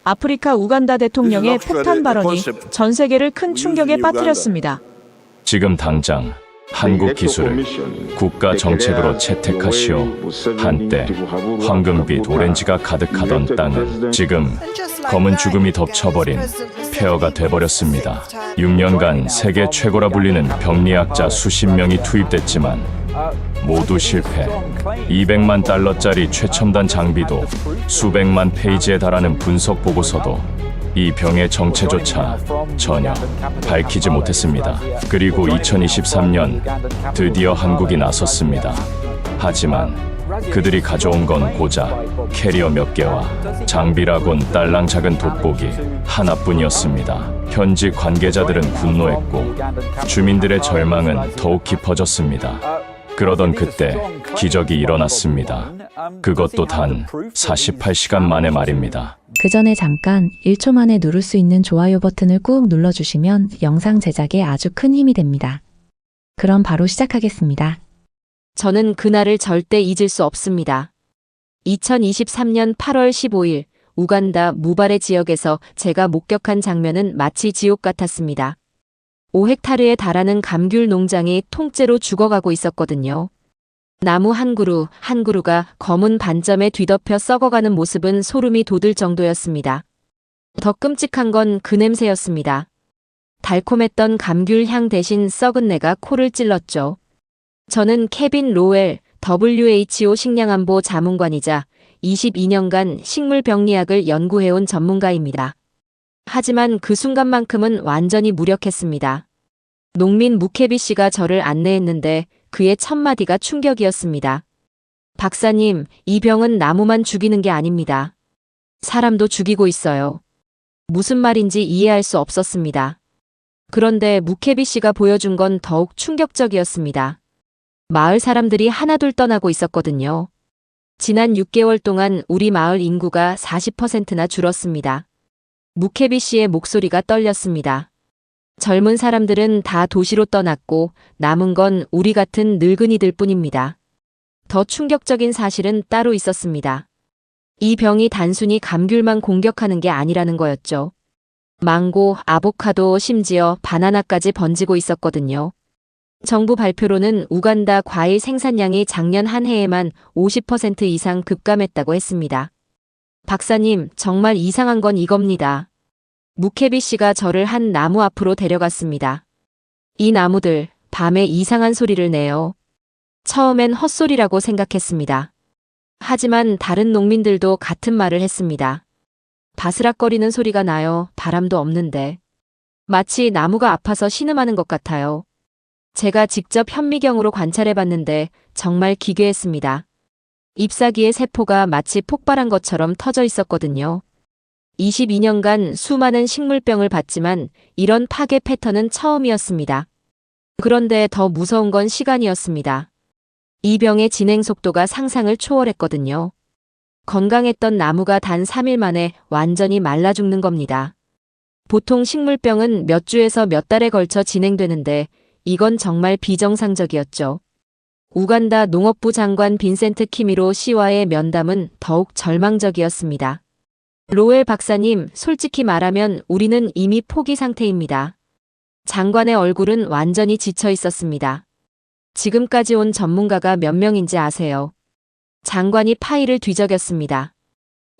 아프리카 우간다 대통령의 폭탄 발언이 전 세계를 큰 충격에 빠뜨렸습니다. 지금 당장 한국 기술을 국가 정책으로 채택하시오. 한때 황금빛 오렌지가 가득하던 땅은 지금 검은 죽음이 덮쳐버린 폐허가 돼버렸습니다. 6년간 세계 최고라 불리는 병리학자 수십 명이 투입됐지만 모두 실패. 200만 달러짜리 최첨단 장비도 수백만 페이지에 달하는 분석 보고서도 이 병의 정체조차 전혀 밝히지 못했습니다. 그리고 2023년 드디어 한국이 나섰습니다. 하지만 그들이 가져온 건 고작 캐리어 몇 개와 장비라곤 딸랑 작은 돋보기 하나뿐이었습니다. 현지 관계자들은 분노했고 주민들의 절망은 더욱 깊어졌습니다. 그러던 그때 기적이 일어났습니다. 그것도 단 48시간 만에 말입니다. 그 전에 잠깐 1초 만에 누를 수 있는 좋아요 버튼을 꾹 눌러주시면 영상 제작에 아주 큰 힘이 됩니다. 그럼 바로 시작하겠습니다. 저는 그날을 절대 잊을 수 없습니다. 2023년 8월 15일 우간다 무바레 지역에서 제가 목격한 장면은 마치 지옥 같았습니다. 5헥타르에 달하는 감귤 농장이 통째로 죽어가고 있었거든요. 나무 한 그루가 검은 반점에 뒤덮여 썩어가는 모습은 소름이 돋을 정도였습니다. 더 끔찍한 건 그 냄새였습니다. 달콤했던 감귤 향 대신 썩은 내가 코를 찔렀죠. 저는 케빈 로웰 WHO 식량안보 자문관이자 22년간 식물병리학을 연구해온 전문가입니다. 하지만 그 순간만큼은 완전히 무력했습니다. 농민 무케비 씨가 저를 안내했는데 그의 첫마디가 충격이었습니다. 박사님, 이 병은 나무만 죽이는 게 아닙니다. 사람도 죽이고 있어요. 무슨 말인지 이해할 수 없었습니다. 그런데 무케비 씨가 보여준 건 더욱 충격적이었습니다. 마을 사람들이 하나둘 떠나고 있었거든요. 지난 6개월 동안 우리 마을 인구가 40%나 줄었습니다. 무케비 씨의 목소리가 떨렸습니다. 젊은 사람들은 다 도시로 떠났고 남은 건 우리 같은 늙은이들 뿐입니다. 더 충격적인 사실은 따로 있었습니다. 이 병이 단순히 감귤만 공격하는 게 아니라는 거였죠. 망고, 아보카도, 심지어 바나나까지 번지고 있었거든요. 정부 발표로는 우간다 과일 생산량이 작년 한 해에만 50% 이상 급감했다고 했습니다. 박사님, 정말 이상한 건 이겁니다. 무케비 씨가 저를 한 나무 앞으로 데려갔습니다. 이 나무들, 밤에 이상한 소리를 내요. 처음엔 헛소리라고 생각했습니다. 하지만 다른 농민들도 같은 말을 했습니다. 바스락거리는 소리가 나요. 바람도 없는데. 마치 나무가 아파서 신음하는 것 같아요. 제가 직접 현미경으로 관찰해봤는데 정말 기괴했습니다. 잎사귀의 세포가 마치 폭발한 것처럼 터져 있었거든요. 22년간 수많은 식물병을 봤지만 이런 파괴 패턴은 처음이었습니다. 그런데 더 무서운 건 시간이었습니다. 이 병의 진행 속도가 상상을 초월했거든요. 건강했던 나무가 단 3일 만에 완전히 말라 죽는 겁니다. 보통 식물병은 몇 주에서 몇 달에 걸쳐 진행되는데 이건 정말 비정상적이었죠. 우간다 농업부 장관 빈센트 키미로 씨와의 면담은 더욱 절망적이었습니다. 로웰 박사님, 솔직히 말하면 우리는 이미 포기 상태입니다. 장관의 얼굴은 완전히 지쳐 있었습니다. 지금까지 온 전문가가 몇 명인지 아세요? 장관이 파일을 뒤적였습니다.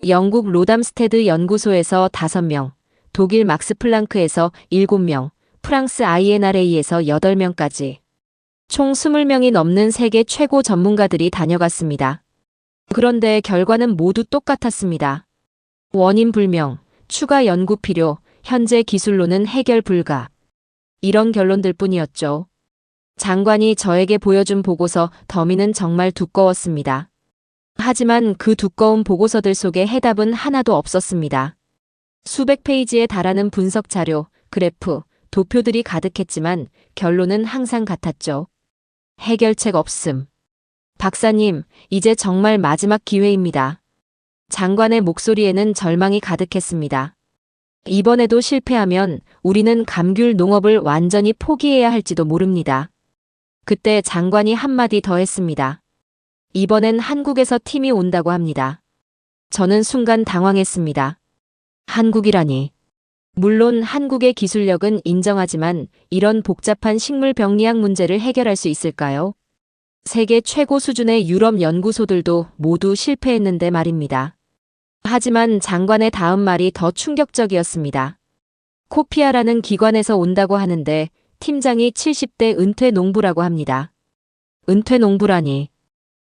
영국 로담스테드 연구소에서 5명, 독일 막스 플랑크에서 7명, 프랑스 INRA에서 8명까지. 총 20명이 넘는 세계 최고 전문가들이 다녀갔습니다. 그런데 결과는 모두 똑같았습니다. 원인 불명, 추가 연구 필요, 현재 기술로는 해결 불가. 이런 결론들 뿐이었죠. 장관이 저에게 보여준 보고서 더미는 정말 두꺼웠습니다. 하지만 그 두꺼운 보고서들 속에 해답은 하나도 없었습니다. 수백 페이지에 달하는 분석 자료, 그래프, 도표들이 가득했지만 결론은 항상 같았죠. 해결책 없음. 박사님, 이제 정말 마지막 기회입니다. 장관의 목소리에는 절망이 가득했습니다. 이번에도 실패하면 우리는 감귤 농업을 완전히 포기해야 할지도 모릅니다. 그때 장관이 한마디 더 했습니다. 이번엔 한국에서 팀이 온다고 합니다. 저는 순간 당황했습니다. 한국이라니. 물론 한국의 기술력은 인정하지만 이런 복잡한 식물 병리학 문제를 해결할 수 있을까요? 세계 최고 수준의 유럽 연구소들도 모두 실패했는데 말입니다. 하지만 장관의 다음 말이 더 충격적이었습니다. 코피아라는 기관에서 온다고 하는데 팀장이 70대 은퇴 농부라고 합니다. 은퇴 농부라니.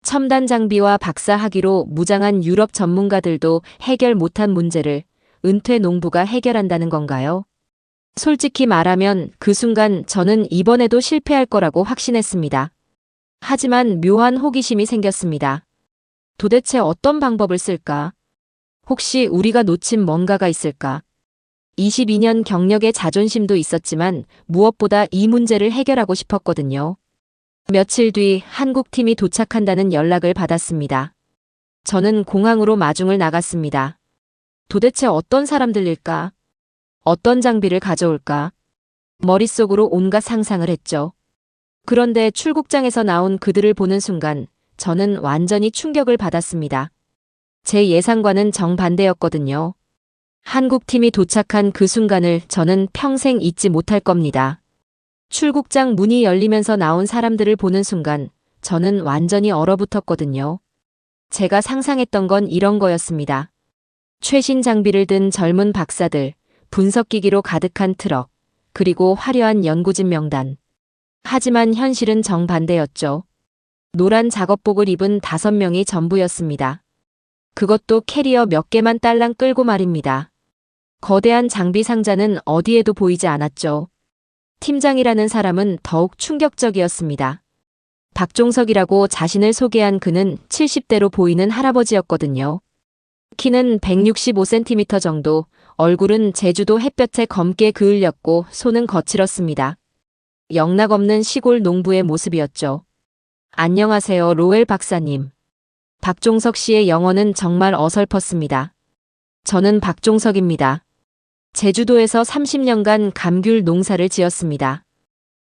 첨단 장비와 박사 학위로 무장한 유럽 전문가들도 해결 못한 문제를 은퇴 농부가 해결한다는 건가요? 솔직히 말하면 그 순간 저는 이번에도 실패할 거라고 확신했습니다. 하지만 묘한 호기심이 생겼습니다. 도대체 어떤 방법을 쓸까? 혹시 우리가 놓친 뭔가가 있을까? 22년 경력의 자존심도 있었지만 무엇보다 이 문제를 해결하고 싶었거든요. 며칠 뒤 한국팀이 도착한다는 연락을 받았습니다. 저는 공항으로 마중을 나갔습니다. 도대체 어떤 사람들일까? 어떤 장비를 가져올까? 머릿속으로 온갖 상상을 했죠. 그런데 출국장에서 나온 그들을 보는 순간 저는 완전히 충격을 받았습니다. 제 예상과는 정반대였거든요. 한국팀이 도착한 그 순간을 저는 평생 잊지 못할 겁니다. 출국장 문이 열리면서 나온 사람들을 보는 순간 저는 완전히 얼어붙었거든요. 제가 상상했던 건 이런 거였습니다. 최신 장비를 든 젊은 박사들, 분석기기로 가득한 트럭, 그리고 화려한 연구진 명단. 하지만 현실은 정반대였죠. 노란 작업복을 입은 5명이 전부였습니다. 그것도 캐리어 몇 개만 딸랑 끌고 말입니다. 거대한 장비 상자는 어디에도 보이지 않았죠. 팀장이라는 사람은 더욱 충격적이었습니다. 박종석이라고 자신을 소개한 그는 70대로 보이는 할아버지였거든요. 키는 165cm 정도, 얼굴은 제주도 햇볕에 검게 그을렸고 손은 거칠었습니다. 영락없는 시골 농부의 모습이었죠. 안녕하세요, 로엘 박사님. 박종석 씨의 영어는 정말 어설펐습니다. 저는 박종석입니다. 제주도에서 30년간 감귤 농사를 지었습니다.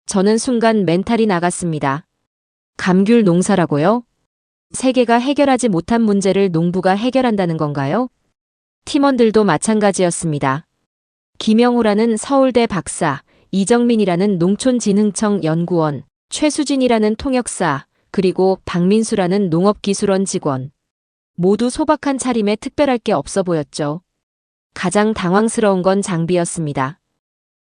저는 순간 멘탈이 나갔습니다. 감귤 농사라고요? 세계가 해결하지 못한 문제를 농부가 해결한다는 건가요? 팀원들도 마찬가지였습니다. 김영우라는 서울대 박사, 이정민이라는 농촌진흥청 연구원, 최수진이라는 통역사, 그리고 박민수라는 농업기술원 직원. 모두 소박한 차림에 특별할 게 없어 보였죠. 가장 당황스러운 건 장비였습니다.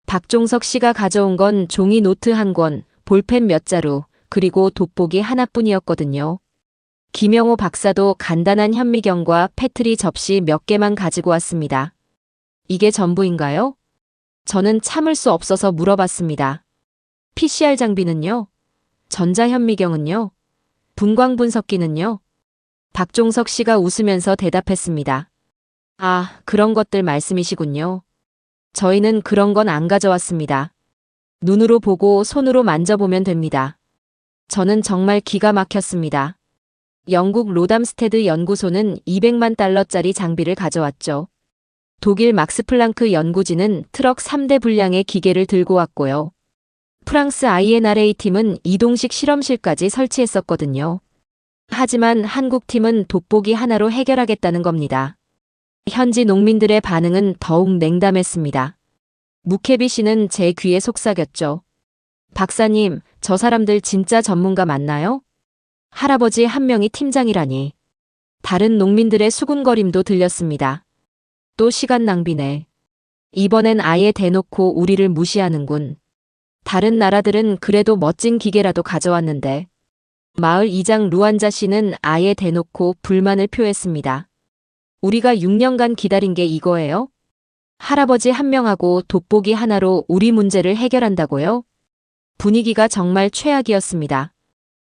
박종석 씨가 가져온 건 종이 노트 한 권, 볼펜 몇 자루, 그리고 돋보기 하나뿐이었거든요. 김영호 박사도 간단한 현미경과 패트리 접시 몇 개만 가지고 왔습니다. 이게 전부인가요? 저는 참을 수 없어서 물어봤습니다. PCR 장비는요? 전자현미경은요? 분광분석기는요? 박종석 씨가 웃으면서 대답했습니다. 아, 그런 것들 말씀이시군요. 저희는 그런 건 안 가져왔습니다. 눈으로 보고 손으로 만져보면 됩니다. 저는 정말 기가 막혔습니다. 영국 로담스테드 연구소는 200만 달러짜리 장비를 가져왔죠. 독일 막스플랑크 연구진은 트럭 3대 분량의 기계를 들고 왔고요. 프랑스 INRA 팀은 이동식 실험실까지 설치했었거든요. 하지만 한국 팀은 돋보기 하나로 해결하겠다는 겁니다. 현지 농민들의 반응은 더욱 냉담했습니다. 무케비 씨는 제 귀에 속삭였죠. 박사님, 저 사람들 진짜 전문가 맞나요? 할아버지 한 명이 팀장이라니. 다른 농민들의 수군거림도 들렸습니다. 또 시간 낭비네. 이번엔 아예 대놓고 우리를 무시하는군. 다른 나라들은 그래도 멋진 기계라도 가져왔는데. 마을 이장 루안자 씨는 아예 대놓고 불만을 표했습니다. 우리가 6년간 기다린 게 이거예요? 할아버지 한 명하고 돋보기 하나로 우리 문제를 해결한다고요? 분위기가 정말 최악이었습니다.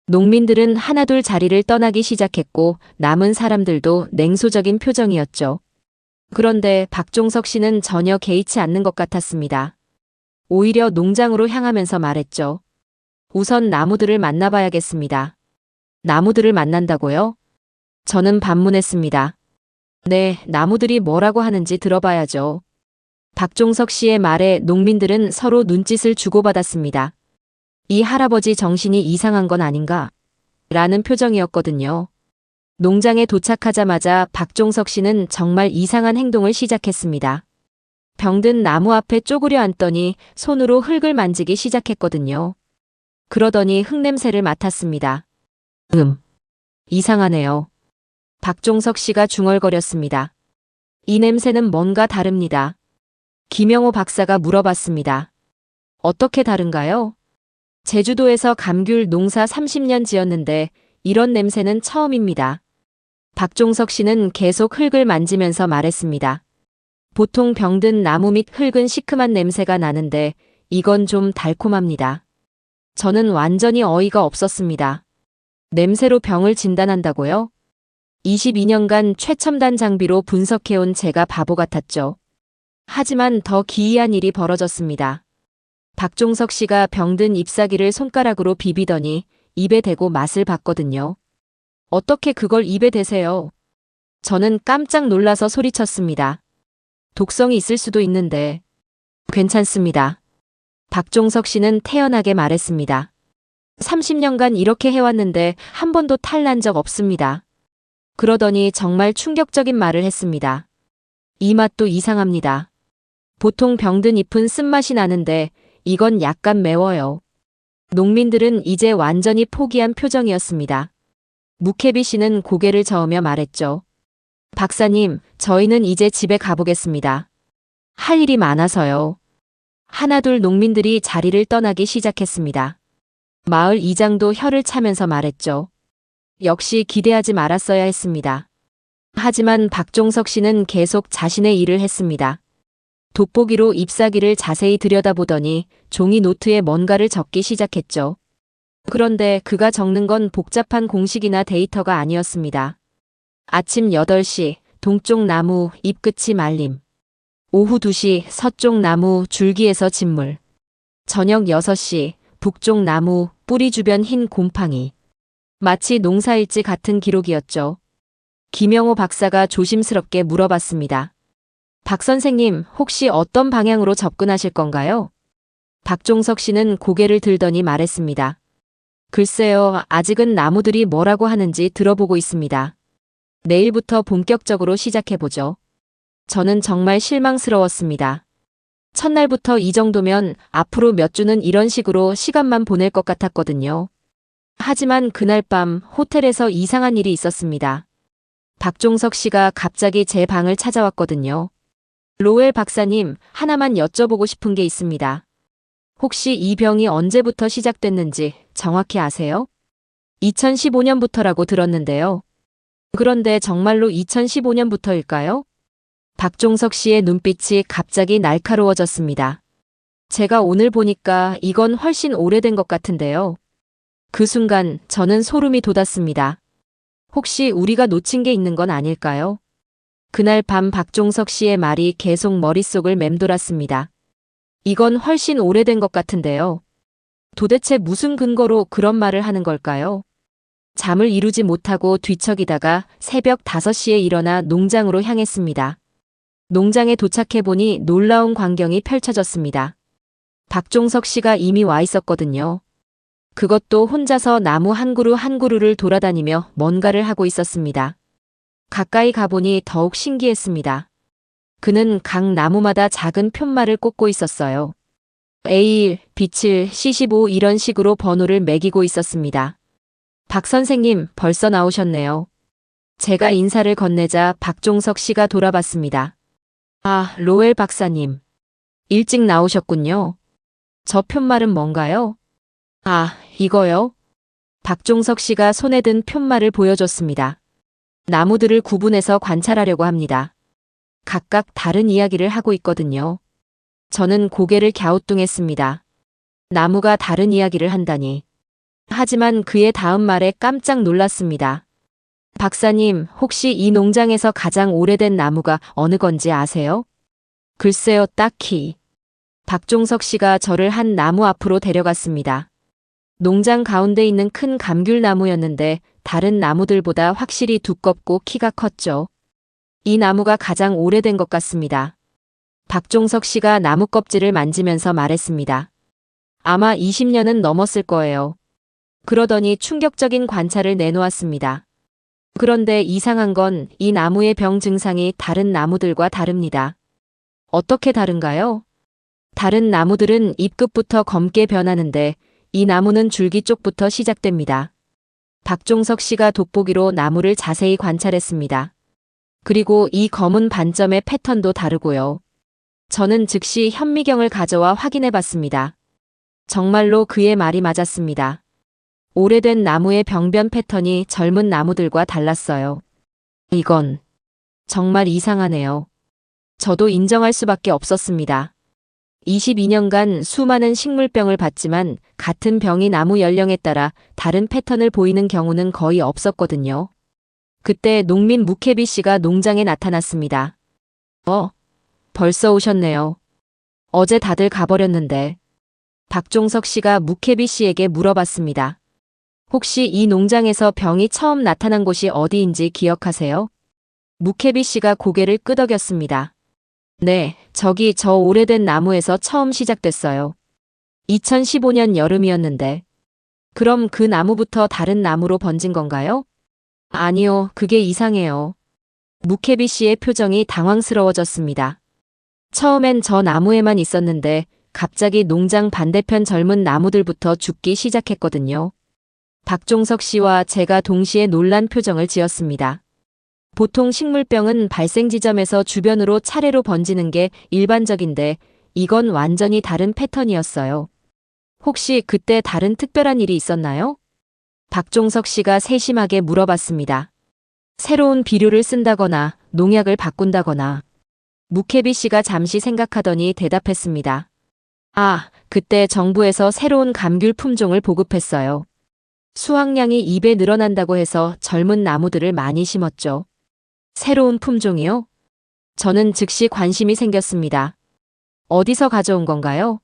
농민들은 하나둘 자리를 떠나기 시작했고 남은 사람들도 냉소적인 표정이었죠. 그런데 박종석 씨는 전혀 개의치 않는 것 같았습니다. 오히려 농장으로 향하면서 말했죠. 우선 나무들을 만나봐야겠습니다. 나무들을 만난다고요? 저는 반문했습니다. 네, 나무들이 뭐라고 하는지 들어봐야죠. 박종석 씨의 말에 농민들은 서로 눈짓을 주고받았습니다. 이 할아버지 정신이 이상한 건 아닌가? 라는 표정이었거든요. 농장에 도착하자마자 박종석 씨는 정말 이상한 행동을 시작했습니다. 병든 나무 앞에 쪼그려 앉더니 손으로 흙을 만지기 시작했거든요. 그러더니 흙냄새를 맡았습니다. 이상하네요. 박종석 씨가 중얼거렸습니다. 이 냄새는 뭔가 다릅니다. 김영호 박사가 물어봤습니다. 어떻게 다른가요? 제주도에서 감귤 농사 30년 지었는데 이런 냄새는 처음입니다. 박종석 씨는 계속 흙을 만지면서 말했습니다. 보통 병든 나무 및 흙은 시큼한 냄새가 나는데 이건 좀 달콤합니다. 저는 완전히 어이가 없었습니다. 냄새로 병을 진단한다고요? 22년간 최첨단 장비로 분석해온 제가 바보 같았죠. 하지만 더 기이한 일이 벌어졌습니다. 박종석 씨가 병든 잎사귀를 손가락으로 비비더니 입에 대고 맛을 봤거든요. 어떻게 그걸 입에 대세요? 저는 깜짝 놀라서 소리쳤습니다. 독성이 있을 수도 있는데. 괜찮습니다. 박종석 씨는 태연하게 말했습니다. 30년간 이렇게 해왔는데 한 번도 탈난 적 없습니다. 그러더니 정말 충격적인 말을 했습니다. 이 맛도 이상합니다. 보통 병든 잎은 쓴맛이 나는데 이건 약간 매워요. 농민들은 이제 완전히 포기한 표정이었습니다. 무케비 씨는 고개를 저으며 말했죠. 박사님, 저희는 이제 집에 가보겠습니다. 할 일이 많아서요. 하나둘 농민들이 자리를 떠나기 시작했습니다. 마을 이장도 혀를 차면서 말했죠. 역시 기대하지 말았어야 했습니다. 하지만 박종석 씨는 계속 자신의 일을 했습니다. 돋보기로 잎사귀를 자세히 들여다보더니 종이 노트에 뭔가를 적기 시작했죠. 그런데 그가 적는 건 복잡한 공식이나 데이터가 아니었습니다. 아침 8시 동쪽 나무 잎 끝이 말림. 오후 2시 서쪽 나무 줄기에서 진물. 저녁 6시 북쪽 나무 뿌리 주변 흰 곰팡이. 마치 농사일지 같은 기록이었죠. 김영호 박사가 조심스럽게 물어봤습니다. 박 선생님, 혹시 어떤 방향으로 접근하실 건가요? 박종석 씨는 고개를 들더니 말했습니다. 글쎄요, 아직은 나무들이 뭐라고 하는지 들어보고 있습니다. 내일부터 본격적으로 시작해보죠. 저는 정말 실망스러웠습니다. 첫날부터 이 정도면 앞으로 몇 주는 이런 식으로 시간만 보낼 것 같았거든요. 하지만 그날 밤 호텔에서 이상한 일이 있었습니다. 박종석 씨가 갑자기 제 방을 찾아왔거든요. 로엘 박사님, 하나만 여쭤보고 싶은 게 있습니다. 혹시 이 병이 언제부터 시작됐는지 정확히 아세요? 2015년부터라고 들었는데요. 그런데 정말로 2015년부터일까요? 박종석 씨의 눈빛이 갑자기 날카로워졌습니다. 제가 오늘 보니까 이건 훨씬 오래된 것 같은데요. 그 순간 저는 소름이 돋았습니다. 혹시 우리가 놓친 게 있는 건 아닐까요? 그날 밤 박종석 씨의 말이 계속 머릿속을 맴돌았습니다. 이건 훨씬 오래된 것 같은데요. 도대체 무슨 근거로 그런 말을 하는 걸까요? 잠을 이루지 못하고 뒤척이다가 새벽 5시에 일어나 농장으로 향했습니다. 농장에 도착해보니 놀라운 광경이 펼쳐졌습니다. 박종석 씨가 이미 와 있었거든요. 그것도 혼자서 나무 한 그루 한 그루를 돌아다니며 뭔가를 하고 있었습니다. 가까이 가보니 더욱 신기했습니다. 그는 각 나무마다 작은 편말을 꽂고 있었어요. A1, B7, C15 이런 식으로 번호를 매기고 있었습니다. 박 선생님, 벌써 나오셨네요. 제가 인사를 건네자 박종석 씨가 돌아봤습니다. 아, 로엘 박사님. 일찍 나오셨군요. 저 편말은 뭔가요? 아, 이거요? 박종석 씨가 손에 든 편말을 보여줬습니다. 나무들을 구분해서 관찰하려고 합니다. 각각 다른 이야기를 하고 있거든요. 저는 고개를 갸우뚱했습니다. 나무가 다른 이야기를 한다니. 하지만 그의 다음 말에 깜짝 놀랐습니다. 박사님, 혹시 이 농장에서 가장 오래된 나무가 어느 건지 아세요? 글쎄요, 딱히. 박종석 씨가 저를 한 나무 앞으로 데려갔습니다. 농장 가운데 있는 큰 감귤나무였는데 다른 나무들보다 확실히 두껍고 키가 컸죠. 이 나무가 가장 오래된 것 같습니다. 박종석 씨가 나무 껍질을 만지면서 말했습니다. 아마 20년은 넘었을 거예요. 그러더니 충격적인 관찰을 내놓았습니다. 그런데 이상한 건 이 나무의 병 증상이 다른 나무들과 다릅니다. 어떻게 다른가요? 다른 나무들은 잎끝부터 검게 변하는데 이 나무는 줄기 쪽부터 시작됩니다. 박종석 씨가 돋보기로 나무를 자세히 관찰했습니다. 그리고 이 검은 반점의 패턴도 다르고요. 저는 즉시 현미경을 가져와 확인해 봤습니다. 정말로 그의 말이 맞았습니다. 오래된 나무의 병변 패턴이 젊은 나무들과 달랐어요. 이건 정말 이상하네요. 저도 인정할 수밖에 없었습니다. 22년간 수많은 식물병을 봤지만 같은 병이 나무 연령에 따라 다른 패턴을 보이는 경우는 거의 없었거든요. 그때 농민 무케비 씨가 농장에 나타났습니다. 벌써 오셨네요. 어제 다들 가버렸는데. 박종석 씨가 무케비 씨에게 물어봤습니다. 혹시 이 농장에서 병이 처음 나타난 곳이 어디인지 기억하세요? 무케비 씨가 고개를 끄덕였습니다. 네, 저기 저 오래된 나무에서 처음 시작됐어요. 2015년 여름이었는데. 그럼 그 나무부터 다른 나무로 번진 건가요? 아니요, 그게 이상해요. 무케비 씨의 표정이 당황스러워졌습니다. 처음엔 저 나무에만 있었는데 갑자기 농장 반대편 젊은 나무들부터 죽기 시작했거든요. 박종석 씨와 제가 동시에 놀란 표정을 지었습니다. 보통 식물병은 발생 지점에서 주변으로 차례로 번지는 게 일반적인데 이건 완전히 다른 패턴이었어요. 혹시 그때 다른 특별한 일이 있었나요? 박종석 씨가 세심하게 물어봤습니다. 새로운 비료를 쓴다거나 농약을 바꾼다거나. 무케비 씨가 잠시 생각하더니 대답했습니다. 그때 정부에서 새로운 감귤 품종을 보급했어요. 수확량이 2배 늘어난다고 해서 젊은 나무들을 많이 심었죠. 새로운 품종이요? 저는 즉시 관심이 생겼습니다. 어디서 가져온 건가요?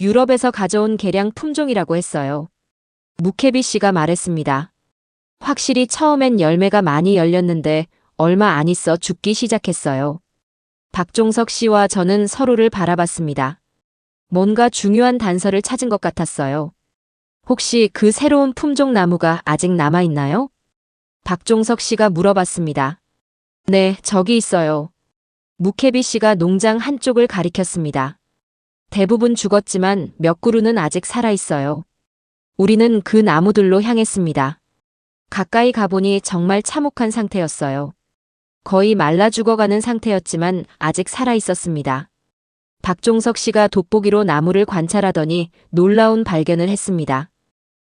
유럽에서 가져온 개량 품종이라고 했어요. 무케비 씨가 말했습니다. 확실히 처음엔 열매가 많이 열렸는데 얼마 안 있어 죽기 시작했어요. 박종석 씨와 저는 서로를 바라봤습니다. 뭔가 중요한 단서를 찾은 것 같았어요. 혹시 그 새로운 품종 나무가 아직 남아있나요? 박종석 씨가 물어봤습니다. 네, 저기 있어요. 무케비 씨가 농장 한쪽을 가리켰습니다. 대부분 죽었지만 몇 그루는 아직 살아있어요. 우리는 그 나무들로 향했습니다. 가까이 가보니 정말 참혹한 상태였어요. 거의 말라 죽어가는 상태였지만 아직 살아있었습니다. 박종석 씨가 돋보기로 나무를 관찰하더니 놀라운 발견을 했습니다.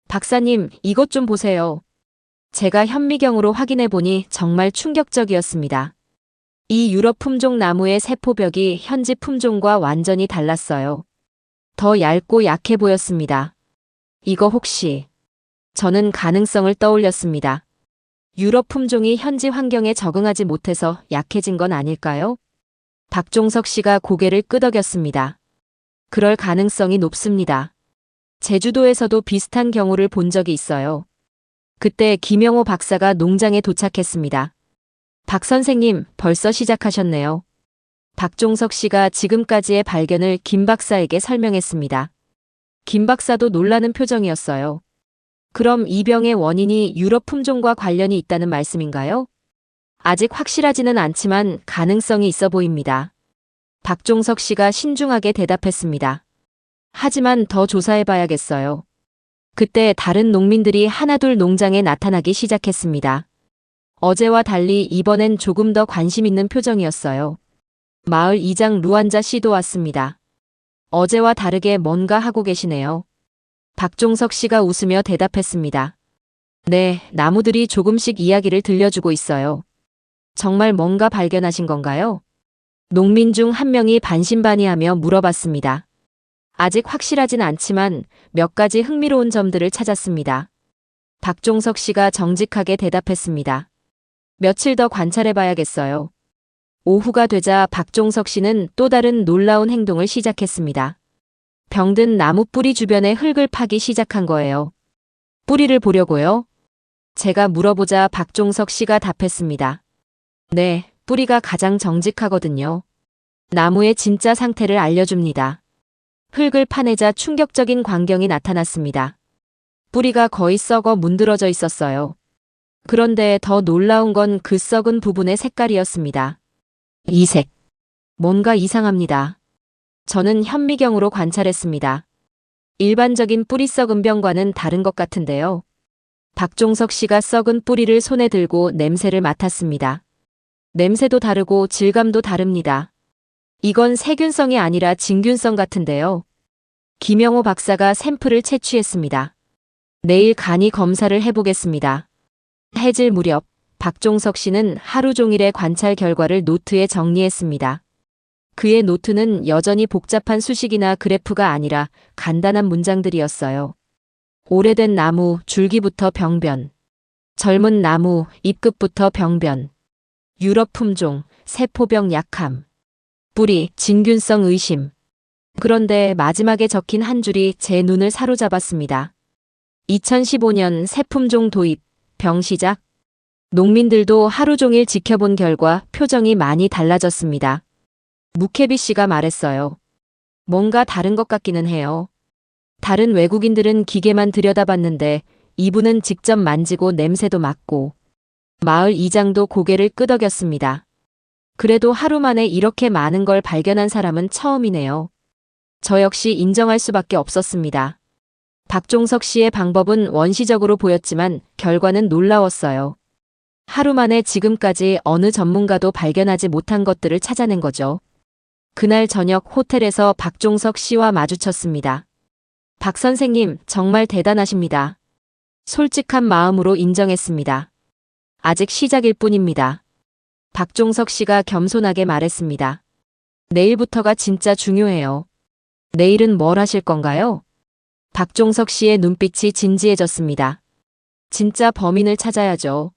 박사님, 이것 좀 보세요. 제가 현미경으로 확인해보니 정말 충격적이었습니다. 이 유럽 품종 나무의 세포벽이 현지 품종과 완전히 달랐어요. 더 얇고 약해 보였습니다. 이거 혹시... 저는 가능성을 떠올렸습니다. 유럽 품종이 현지 환경에 적응하지 못해서 약해진 건 아닐까요? 박종석 씨가 고개를 끄덕였습니다. 그럴 가능성이 높습니다. 제주도에서도 비슷한 경우를 본 적이 있어요. 그때 김영호 박사가 농장에 도착했습니다. 박 선생님, 벌써 시작하셨네요. 박종석 씨가 지금까지의 발견을 김 박사에게 설명했습니다. 김 박사도 놀라는 표정이었어요. 그럼 이 병의 원인이 유럽 품종과 관련이 있다는 말씀인가요? 아직 확실하지는 않지만 가능성이 있어 보입니다. 박종석 씨가 신중하게 대답했습니다. 하지만 더 조사해봐야겠어요. 그때 다른 농민들이 하나둘 농장에 나타나기 시작했습니다. 어제와 달리 이번엔 조금 더 관심 있는 표정이었어요. 마을 이장 루안자 씨도 왔습니다. 어제와 다르게 뭔가 하고 계시네요. 박종석 씨가 웃으며 대답했습니다. 네, 나무들이 조금씩 이야기를 들려주고 있어요. 정말 뭔가 발견하신 건가요? 농민 중 한 명이 반신반의하며 물어봤습니다. 아직 확실하진 않지만 몇 가지 흥미로운 점들을 찾았습니다. 박종석 씨가 정직하게 대답했습니다. 며칠 더 관찰해봐야겠어요. 오후가 되자 박종석 씨는 또 다른 놀라운 행동을 시작했습니다. 병든 나무 뿌리 주변에 흙을 파기 시작한 거예요. 뿌리를 보려고요? 제가 물어보자 박종석 씨가 답했습니다. 네, 뿌리가 가장 정직하거든요. 나무의 진짜 상태를 알려줍니다. 흙을 파내자 충격적인 광경이 나타났습니다. 뿌리가 거의 썩어 문드러져 있었어요. 그런데 더 놀라운 건 그 썩은 부분의 색깔이었습니다. 이색. 뭔가 이상합니다. 저는 현미경으로 관찰했습니다. 일반적인 뿌리 썩은 병과는 다른 것 같은데요. 박종석 씨가 썩은 뿌리를 손에 들고 냄새를 맡았습니다. 냄새도 다르고 질감도 다릅니다. 이건 세균성이 아니라 진균성 같은데요. 김영호 박사가 샘플을 채취했습니다. 내일 간이 검사를 해보겠습니다. 해질 무렵 박종석 씨는 하루 종일의 관찰 결과를 노트에 정리했습니다. 그의 노트는 여전히 복잡한 수식이나 그래프가 아니라 간단한 문장들이었어요. 오래된 나무 줄기부터 병변, 젊은 나무 잎끝부터 병변, 유럽 품종 세포병 약함, 뿌리 진균성 의심. 그런데 마지막에 적힌 한 줄이 제 눈을 사로잡았습니다. 2015년 새 품종 도입, 병 시작. 농민들도 하루 종일 지켜본 결과 표정이 많이 달라졌습니다. 무케비 씨가 말했어요. 뭔가 다른 것 같기는 해요. 다른 외국인들은 기계만 들여다봤는데 이분은 직접 만지고 냄새도 맡고. 마을 이장도 고개를 끄덕였습니다. 그래도 하루 만에 이렇게 많은 걸 발견한 사람은 처음이네요. 저 역시 인정할 수밖에 없었습니다. 박종석 씨의 방법은 원시적으로 보였지만 결과는 놀라웠어요. 하루 만에 지금까지 어느 전문가도 발견하지 못한 것들을 찾아낸 거죠. 그날 저녁 호텔에서 박종석 씨와 마주쳤습니다. 박 선생님, 정말 대단하십니다. 솔직한 마음으로 인정했습니다. 아직 시작일 뿐입니다. 박종석 씨가 겸손하게 말했습니다. 내일부터가 진짜 중요해요. 내일은 뭘 하실 건가요? 박종석 씨의 눈빛이 진지해졌습니다. 진짜 범인을 찾아야죠.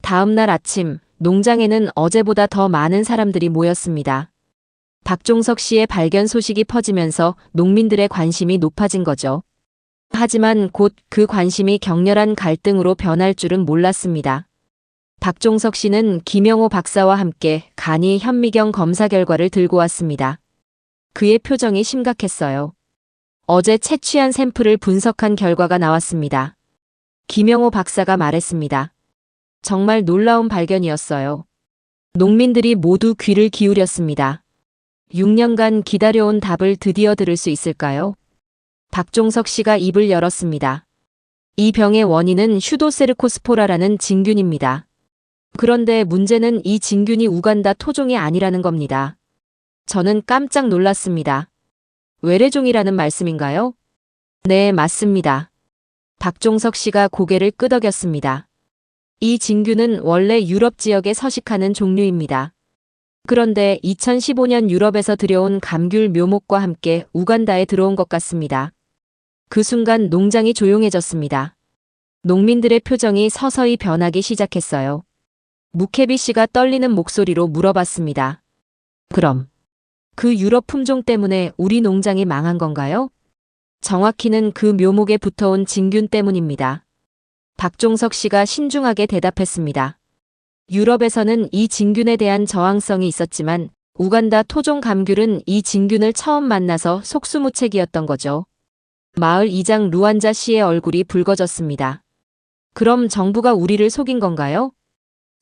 다음 날 아침, 농장에는 어제보다 더 많은 사람들이 모였습니다. 박종석 씨의 발견 소식이 퍼지면서 농민들의 관심이 높아진 거죠. 하지만 곧 그 관심이 격렬한 갈등으로 변할 줄은 몰랐습니다. 박종석 씨는 김영호 박사와 함께 간이 현미경 검사 결과를 들고 왔습니다. 그의 표정이 심각했어요. 어제 채취한 샘플을 분석한 결과가 나왔습니다. 김영호 박사가 말했습니다. 정말 놀라운 발견이었어요. 농민들이 모두 귀를 기울였습니다. 6년간 기다려온 답을 드디어 들을 수 있을까요? 박종석 씨가 입을 열었습니다. 이 병의 원인은 슈도세르코스포라라는 진균입니다. 그런데 문제는 이 진균이 우간다 토종이 아니라는 겁니다. 저는 깜짝 놀랐습니다. 외래종이라는 말씀인가요? 네, 맞습니다. 박종석 씨가 고개를 끄덕였습니다. 이 진균은 원래 유럽 지역에 서식하는 종류입니다. 그런데 2015년 유럽에서 들여온 감귤 묘목과 함께 우간다에 들어온 것 같습니다. 그 순간 농장이 조용해졌습니다. 농민들의 표정이 서서히 변하기 시작했어요. 무케비 씨가 떨리는 목소리로 물어봤습니다. 그럼 그 유럽 품종 때문에 우리 농장이 망한 건가요? 정확히는 그 묘목에 붙어온 진균 때문입니다. 박종석 씨가 신중하게 대답했습니다. 유럽에서는 이 진균에 대한 저항성이 있었지만 우간다 토종 감귤은 이 진균을 처음 만나서 속수무책이었던 거죠. 마을 이장 루안자 씨의 얼굴이 붉어졌습니다. 그럼 정부가 우리를 속인 건가요?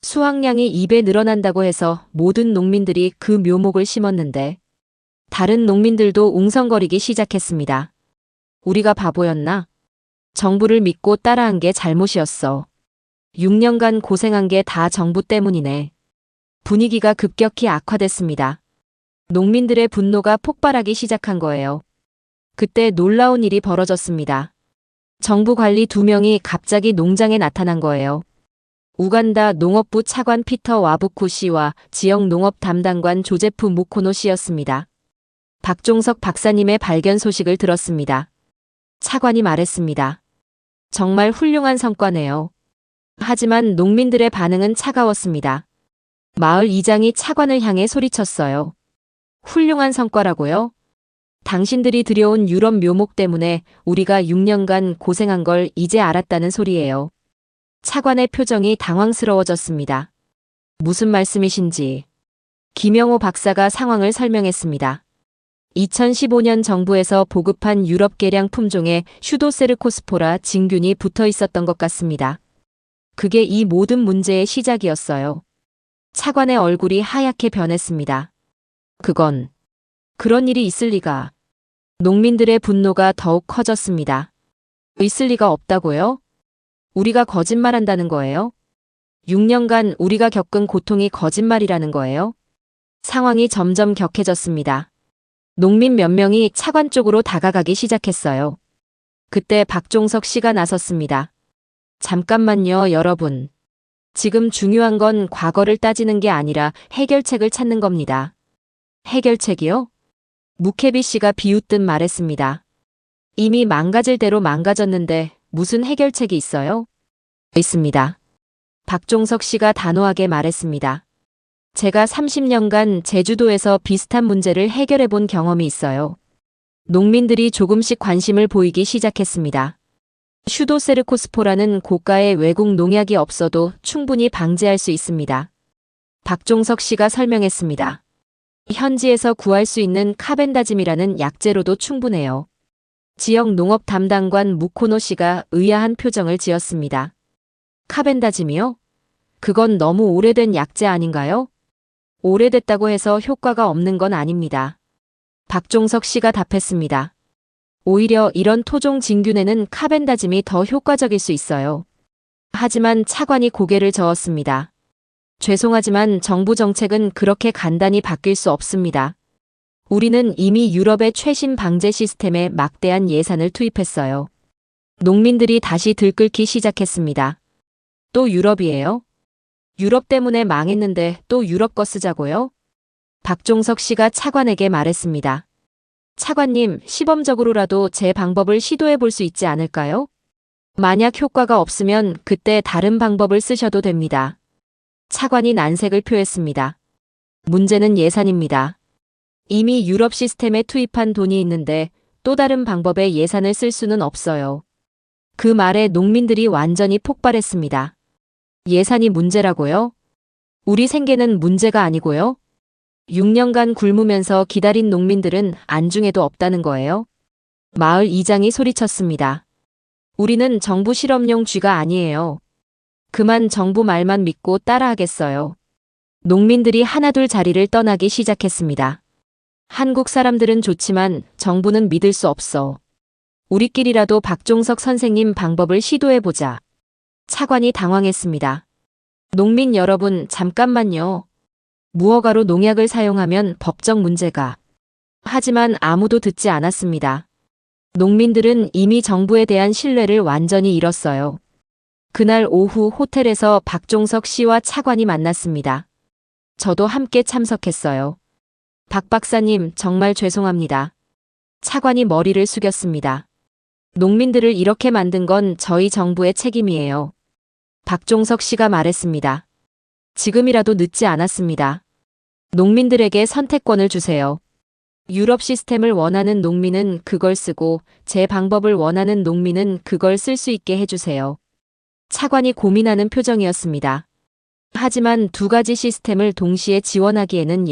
수확량이 2배 늘어난다고 해서 모든 농민들이 그 묘목을 심었는데 다른 농민들도 웅성거리기 시작했습니다. 우리가 바보였나? 정부를 믿고 따라한 게 잘못이었어. 6년간 고생한 게 다 정부 때문이네. 분위기가 급격히 악화됐습니다. 농민들의 분노가 폭발하기 시작한 거예요. 그때 놀라운 일이 벌어졌습니다. 정부 관리 2명이 갑자기 농장에 나타난 거예요. 우간다 농업부 차관 피터 와부쿠 씨와 지역 농업 담당관 조제프 무코노 씨였습니다. 박종석 박사님의 발견 소식을 들었습니다. 차관이 말했습니다. 정말 훌륭한 성과네요. 하지만 농민들의 반응은 차가웠습니다. 마을 이장이 차관을 향해 소리쳤어요. 훌륭한 성과라고요? 당신들이 들여온 유럽 묘목 때문에 우리가 6년간 고생한 걸 이제 알았다는 소리예요. 차관의 표정이 당황스러워졌습니다. 무슨 말씀이신지. 김영호 박사가 상황을 설명했습니다. 2015년 정부에서 보급한 유럽 개량 품종에 슈도세르코스포라 진균이 붙어 있었던 것 같습니다. 그게 이 모든 문제의 시작이었어요. 차관의 얼굴이 하얗게 변했습니다. 그런 일이 있을 리가. 농민들의 분노가 더욱 커졌습니다. 있을 리가 없다고요? 우리가 거짓말한다는 거예요? 6년간 우리가 겪은 고통이 거짓말이라는 거예요? 상황이 점점 격해졌습니다. 농민 몇 명이 차관 쪽으로 다가가기 시작했어요. 그때 박종석 씨가 나섰습니다. 잠깐만요, 여러분. 지금 중요한 건 과거를 따지는 게 아니라 해결책을 찾는 겁니다. 해결책이요? 무케비 씨가 비웃듯 말했습니다. 이미 망가질 대로 망가졌는데 무슨 해결책이 있어요? 있습니다. 박종석 씨가 단호하게 말했습니다. 제가 30년간 제주도에서 비슷한 문제를 해결해 본 경험이 있어요. 농민들이 조금씩 관심을 보이기 시작했습니다. 슈도세르코스포라는 고가의 외국 농약이 없어도 충분히 방제할 수 있습니다. 박종석 씨가 설명했습니다. 현지에서 구할 수 있는 카벤다짐이라는 약재로도 충분해요. 지역 농업 담당관 무코노 씨가 의아한 표정을 지었습니다. 카벤다짐이요? 그건 너무 오래된 약재 아닌가요? 오래됐다고 해서 효과가 없는 건 아닙니다. 박종석 씨가 답했습니다. 오히려 이런 토종 진균에는 카벤다짐이 더 효과적일 수 있어요. 하지만 차관이 고개를 저었습니다. 죄송하지만 정부 정책은 그렇게 간단히 바뀔 수 없습니다. 우리는 이미 유럽의 최신 방제 시스템에 막대한 예산을 투입했어요. 농민들이 다시 들끓기 시작했습니다. 또 유럽이에요? 유럽 때문에 망했는데 또 유럽 거 쓰자고요? 박종석 씨가 차관에게 말했습니다. 차관님, 시범적으로라도 제 방법을 시도해 볼 수 있지 않을까요? 만약 효과가 없으면 그때 다른 방법을 쓰셔도 됩니다. 차관이 난색을 표했습니다. 문제는 예산입니다. 이미 유럽 시스템에 투입한 돈이 있는데 또 다른 방법에 예산을 쓸 수는 없어요. 그 말에 농민들이 완전히 폭발했습니다. 예산이 문제라고요? 우리 생계는 문제가 아니고요? 6년간 굶으면서 기다린 농민들은 안중에도 없다는 거예요? 마을 이장이 소리쳤습니다. 우리는 정부 실험용 쥐가 아니에요. 그만 정부 말만 믿고 따라하겠어요. 농민들이 하나둘 자리를 떠나기 시작했습니다. 한국 사람들은 좋지만 정부는 믿을 수 없어. 우리끼리라도 박종석 선생님 방법을 시도해보자. 차관이 당황했습니다. 농민 여러분, 잠깐만요. 무허가로 농약을 사용하면 법적 문제가. 하지만 아무도 듣지 않았습니다. 농민들은 이미 정부에 대한 신뢰를 완전히 잃었어요. 그날 오후 호텔에서 박종석 씨와 차관이 만났습니다. 저도 함께 참석했어요. 박 박사님, 정말 죄송합니다. 차관이 머리를 숙였습니다. 농민들을 이렇게 만든 건 저희 정부의 책임이에요. 박종석 씨가 말했습니다. 지금이라도 늦지 않았습니다. 농민들에게 선택권을 주세요. 유럽 시스템을 원하는 농민은 그걸 쓰고 제 방법을 원하는 농민은 그걸 쓸 수 있게 해주세요. 차관이 고민하는 표정이었습니다. 하지만 두 가지 시스템을 동시에 지원하기에는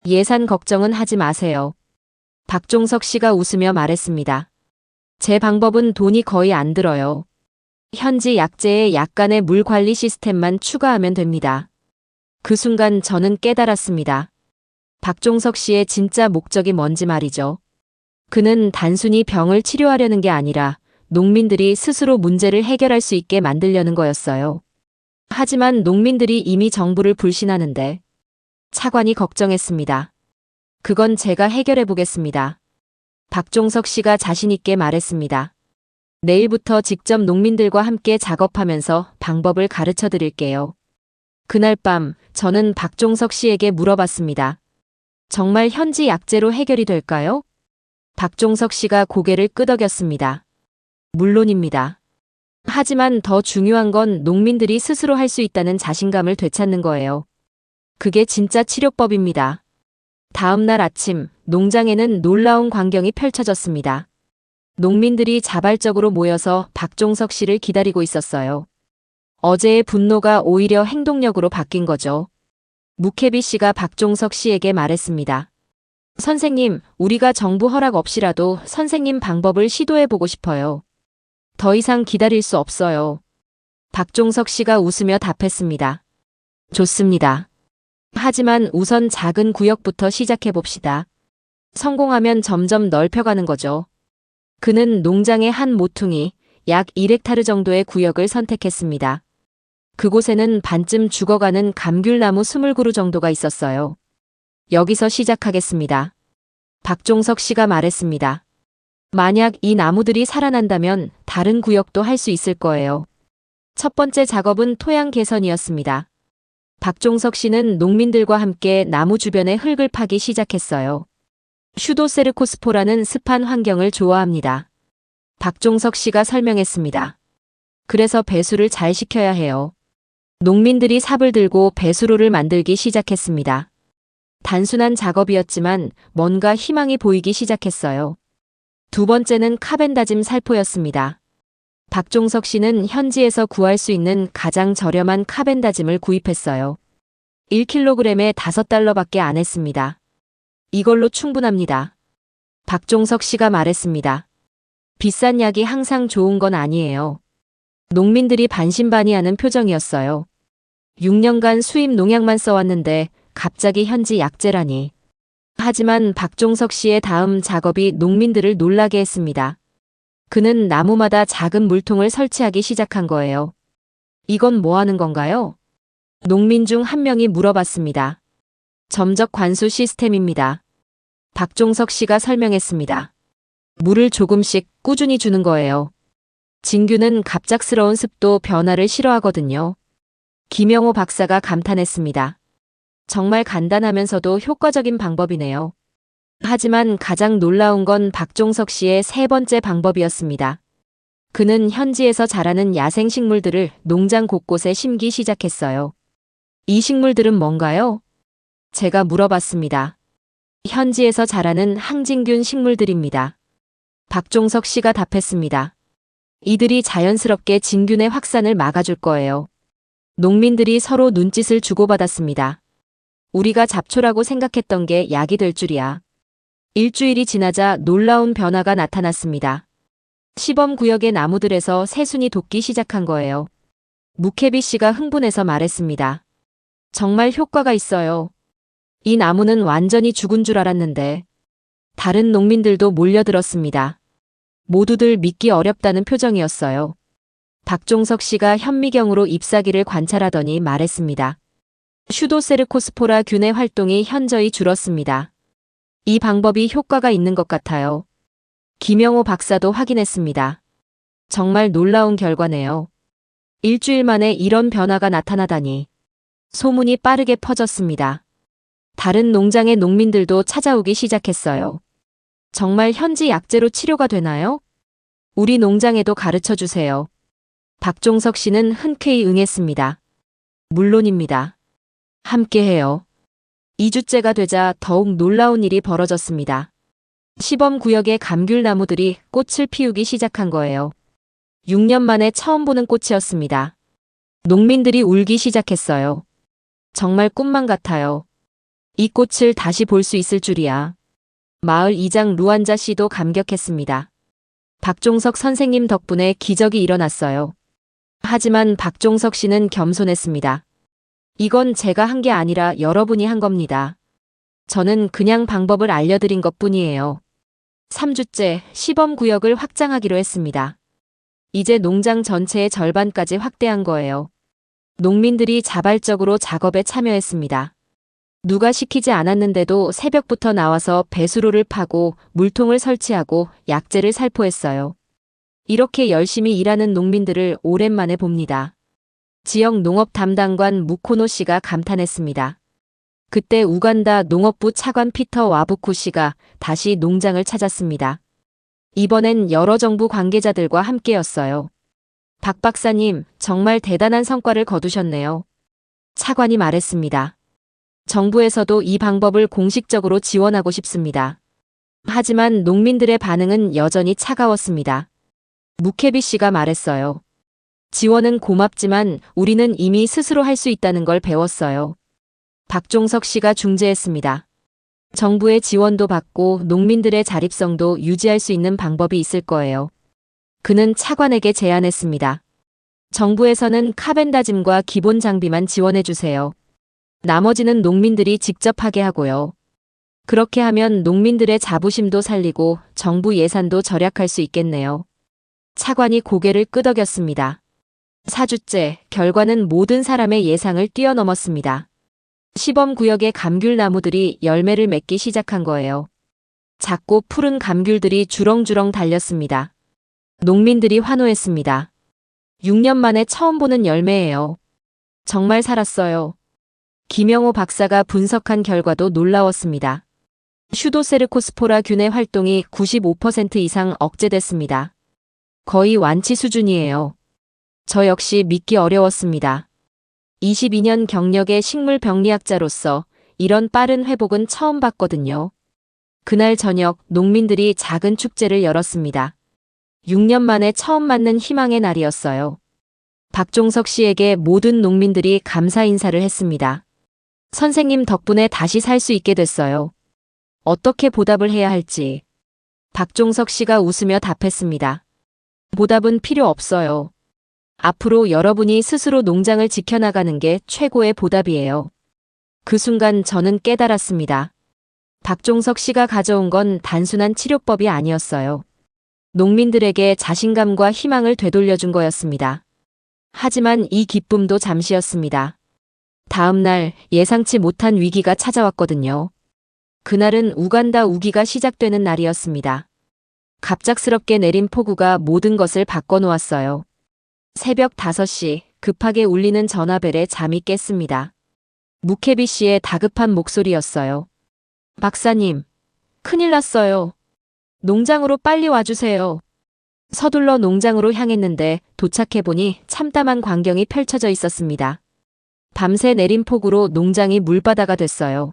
예산 걱정은 하지 마세요. 박종석 씨가 웃으며 말했습니다. 제 방법은 돈이 거의 안 들어요. 현지 약재에 약간의 물 관리 시스템만 추가하면 됩니다. 그 순간 저는 깨달았습니다. 박종석 씨의 진짜 목적이 뭔지 말이죠. 그는 단순히 병을 치료하려는 게 아니라 농민들이 스스로 문제를 해결할 수 있게 만들려는 거였어요. 하지만 농민들이 이미 정부를 불신하는데 차관이 걱정했습니다. 그건 제가 해결해 보겠습니다. 박종석 씨가 자신 있게 말했습니다. 내일부터 직접 농민들과 함께 작업하면서 방법을 가르쳐 드릴게요. 그날 밤 저는 박종석 씨에게 물어봤습니다. 정말 현지 약재로 해결이 될까요? 박종석 씨가 고개를 끄덕였습니다. 물론입니다. 하지만 더 중요한 건 농민들이 스스로 할 수 있다는 자신감을 되찾는 거예요. 그게 진짜 치료법입니다. 다음 날 아침, 농장에는 놀라운 광경이 펼쳐졌습니다. 농민들이 자발적으로 모여서 박종석 씨를 기다리고 있었어요. 어제의 분노가 오히려 행동력으로 바뀐 거죠. 무케비 씨가 박종석 씨에게 말했습니다. 선생님, 우리가 정부 허락 없이라도 선생님 방법을 시도해보고 싶어요. 더 이상 기다릴 수 없어요. 박종석 씨가 웃으며 답했습니다. 좋습니다. 하지만 우선 작은 구역부터 시작해 봅시다. 성공하면 점점 넓혀가는 거죠. 그는 농장의 한 모퉁이, 약 1헥타르 정도의 구역을 선택했습니다. 그곳에는 반쯤 죽어가는 감귤나무 20그루 정도가 있었어요. 여기서 시작하겠습니다. 박종석 씨가 말했습니다. 만약 이 나무들이 살아난다면 다른 구역도 할 수 있을 거예요. 첫 번째 작업은 토양 개선이었습니다. 박종석 씨는 농민들과 함께 나무 주변의 흙을 파기 시작했어요. 슈도세르코스포라는 습한 환경을 좋아합니다. 박종석 씨가 설명했습니다. 그래서 배수를 잘 시켜야 해요. 농민들이 삽을 들고 배수로를 만들기 시작했습니다. 단순한 작업이었지만 뭔가 희망이 보이기 시작했어요. 두 번째는 카벤다짐 살포였습니다. 박종석 씨는 현지에서 구할 수 있는 가장 저렴한 카벤다짐을 구입했어요. 1kg에 5달러밖에 안 했습니다. 이걸로 충분합니다. 박종석 씨가 말했습니다. 비싼 약이 항상 좋은 건 아니에요. 농민들이 반신반의하는 표정이었어요. 6년간 수입 농약만 써왔는데 갑자기 현지 약재라니. 하지만 박종석 씨의 다음 작업이 농민들을 놀라게 했습니다. 그는 나무마다 작은 물통을 설치하기 시작한 거예요. 이건 뭐 하는 건가요? 농민 중 한 명이 물어봤습니다. 점적 관수 시스템입니다. 박종석 씨가 설명했습니다. 물을 조금씩 꾸준히 주는 거예요. 진규는 갑작스러운 습도 변화를 싫어하거든요. 김영호 박사가 감탄했습니다. 정말 간단하면서도 효과적인 방법이네요. 하지만 가장 놀라운 건 박종석 씨의 세 번째 방법이었습니다. 그는 현지에서 자라는 야생식물들을 농장 곳곳에 심기 시작했어요. 이 식물들은 뭔가요? 제가 물어봤습니다. 현지에서 자라는 항진균 식물들입니다. 박종석 씨가 답했습니다. 이들이 자연스럽게 진균의 확산을 막아줄 거예요. 농민들이 서로 눈짓을 주고받았습니다. 우리가 잡초라고 생각했던 게 약이 될 줄이야. 일주일이 지나자 놀라운 변화가 나타났습니다. 시범구역의 나무들에서 새순이 돋기 시작한 거예요. 무케비 씨가 흥분해서 말했습니다. 정말 효과가 있어요. 이 나무는 완전히 죽은 줄 알았는데. 다른 농민들도 몰려들었습니다. 모두들 믿기 어렵다는 표정이었어요. 박종석 씨가 현미경으로 잎사귀를 관찰하더니 말했습니다. 슈도세르코스포라 균의 활동이 현저히 줄었습니다. 이 방법이 효과가 있는 것 같아요. 김영호 박사도 확인했습니다. 정말 놀라운 결과네요. 일주일 만에 이런 변화가 나타나다니. 소문이 빠르게 퍼졌습니다. 다른 농장의 농민들도 찾아오기 시작했어요. 정말 현지 약재로 치료가 되나요? 우리 농장에도 가르쳐 주세요. 박종석 씨는 흔쾌히 응했습니다. 물론입니다. 함께해요. 2주째가 되자 더욱 놀라운 일이 벌어졌습니다. 시범구역의 감귤나무들이 꽃을 피우기 시작한 거예요. 6년 만에 처음 보는 꽃이었습니다. 농민들이 울기 시작했어요. 정말 꿈만 같아요. 이 꽃을 다시 볼 수 있을 줄이야. 마을 이장 루안자 씨도 감격했습니다. 박종석 선생님 덕분에 기적이 일어났어요. 하지만 박종석 씨는 겸손했습니다. 이건 제가 한 게 아니라 여러분이 한 겁니다. 저는 그냥 방법을 알려드린 것뿐이에요. 3주째 시범구역을 확장하기로 했습니다. 이제 농장 전체의 절반까지 확대한 거예요. 농민들이 자발적으로 작업에 참여했습니다. 누가 시키지 않았는데도 새벽부터 나와서 배수로를 파고 물통을 설치하고 약재를 살포했어요. 이렇게 열심히 일하는 농민들을 오랜만에 봅니다. 지역 농업 담당관 무코노 씨가 감탄했습니다. 그때 우간다 농업부 차관 피터 와부쿠 씨가 다시 농장을 찾았습니다. 이번엔 여러 정부 관계자들과 함께였어요. 박 박사님, 정말 대단한 성과를 거두셨네요. 차관이 말했습니다. 정부에서도 이 방법을 공식적으로 지원하고 싶습니다. 하지만 농민들의 반응은 여전히 차가웠습니다. 무케비 씨가 말했어요. 지원은 고맙지만 우리는 이미 스스로 할 수 있다는 걸 배웠어요. 박종석 씨가 중재했습니다. 정부의 지원도 받고 농민들의 자립성도 유지할 수 있는 방법이 있을 거예요. 그는 차관에게 제안했습니다. 정부에서는 카벤다짐과 기본 장비만 지원해 주세요. 나머지는 농민들이 직접 하게 하고요. 그렇게 하면 농민들의 자부심도 살리고 정부 예산도 절약할 수 있겠네요. 차관이 고개를 끄덕였습니다. 4주째, 결과는 모든 사람의 예상을 뛰어넘었습니다. 시범구역의 감귤나무들이 열매를 맺기 시작한 거예요. 작고 푸른 감귤들이 주렁주렁 달렸습니다. 농민들이 환호했습니다. 6년 만에 처음 보는 열매예요. 정말 살았어요. 김영호 박사가 분석한 결과도 놀라웠습니다. 슈도세르코스포라 균의 활동이 95% 이상 억제됐습니다. 거의 완치 수준이에요. 저 역시 믿기 어려웠습니다. 22년 경력의 식물병리학자로서 이런 빠른 회복은 처음 봤거든요. 그날 저녁 농민들이 작은 축제를 열었습니다. 6년 만에 처음 맞는 희망의 날이었어요. 박종석 씨에게 모든 농민들이 감사 인사를 했습니다. 선생님 덕분에 다시 살 수 있게 됐어요. 어떻게 보답을 해야 할지. 박종석 씨가 웃으며 답했습니다. 보답은 필요 없어요. 앞으로 여러분이 스스로 농장을 지켜나가는 게 최고의 보답이에요. 그 순간 저는 깨달았습니다. 박종석 씨가 가져온 건 단순한 치료법이 아니었어요. 농민들에게 자신감과 희망을 되돌려준 거였습니다. 하지만 이 기쁨도 잠시였습니다. 다음 날 예상치 못한 위기가 찾아왔거든요. 그날은 우간다 우기가 시작되는 날이었습니다. 갑작스럽게 내린 폭우가 모든 것을 바꿔놓았어요. 새벽 5시 급하게 울리는 전화벨에 잠이 깼습니다. 무케비 씨의 다급한 목소리였어요. 박사님, 큰일 났어요. 농장으로 빨리 와주세요. 서둘러 농장으로 향했는데 도착해보니 참담한 광경이 펼쳐져 있었습니다. 밤새 내린 폭우로 농장이 물바다가 됐어요.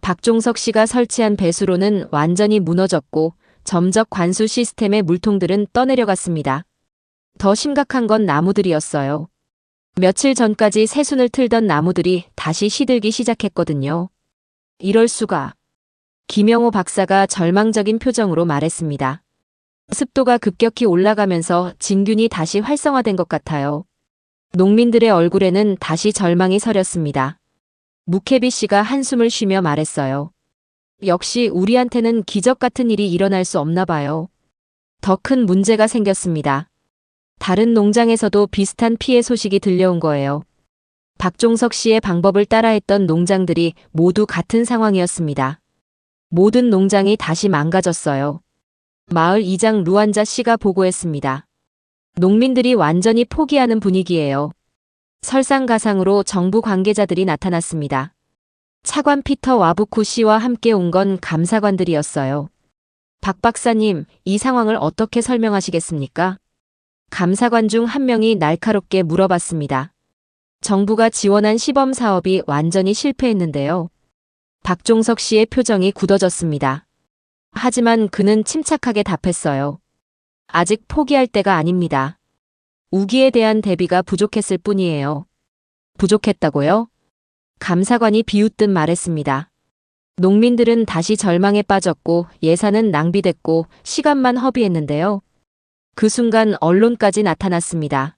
박종석 씨가 설치한 배수로는 완전히 무너졌고 점적 관수 시스템의 물통들은 떠내려갔습니다. 더 심각한 건 나무들이었어요. 며칠 전까지 새순을 틀던 나무들이 다시 시들기 시작했거든요. 이럴 수가. 김영호 박사가 절망적인 표정으로 말했습니다. 습도가 급격히 올라가면서 진균이 다시 활성화된 것 같아요. 농민들의 얼굴에는 다시 절망이 서렸습니다. 무케비 씨가 한숨을 쉬며 말했어요. 역시 우리한테는 기적 같은 일이 일어날 수 없나 봐요. 더 큰 문제가 생겼습니다. 다른 농장에서도 비슷한 피해 소식이 들려온 거예요. 박종석 씨의 방법을 따라했던 농장들이 모두 같은 상황이었습니다. 모든 농장이 다시 망가졌어요. 마을 이장 루안자 씨가 보고했습니다. 농민들이 완전히 포기하는 분위기예요. 설상가상으로 정부 관계자들이 나타났습니다. 차관 피터 와부쿠 씨와 함께 온 건 감사관들이었어요. 박 박사님, 이 상황을 어떻게 설명하시겠습니까? 감사관 중 한 명이 날카롭게 물어봤습니다. 정부가 지원한 시범 사업이 완전히 실패했는데요. 박종석 씨의 표정이 굳어졌습니다. 하지만 그는 침착하게 답했어요. 아직 포기할 때가 아닙니다. 우기에 대한 대비가 부족했을 뿐이에요. 부족했다고요? 감사관이 비웃듯 말했습니다. 농민들은 다시 절망에 빠졌고 예산은 낭비됐고 시간만 허비했는데요. 그 순간 언론까지 나타났습니다.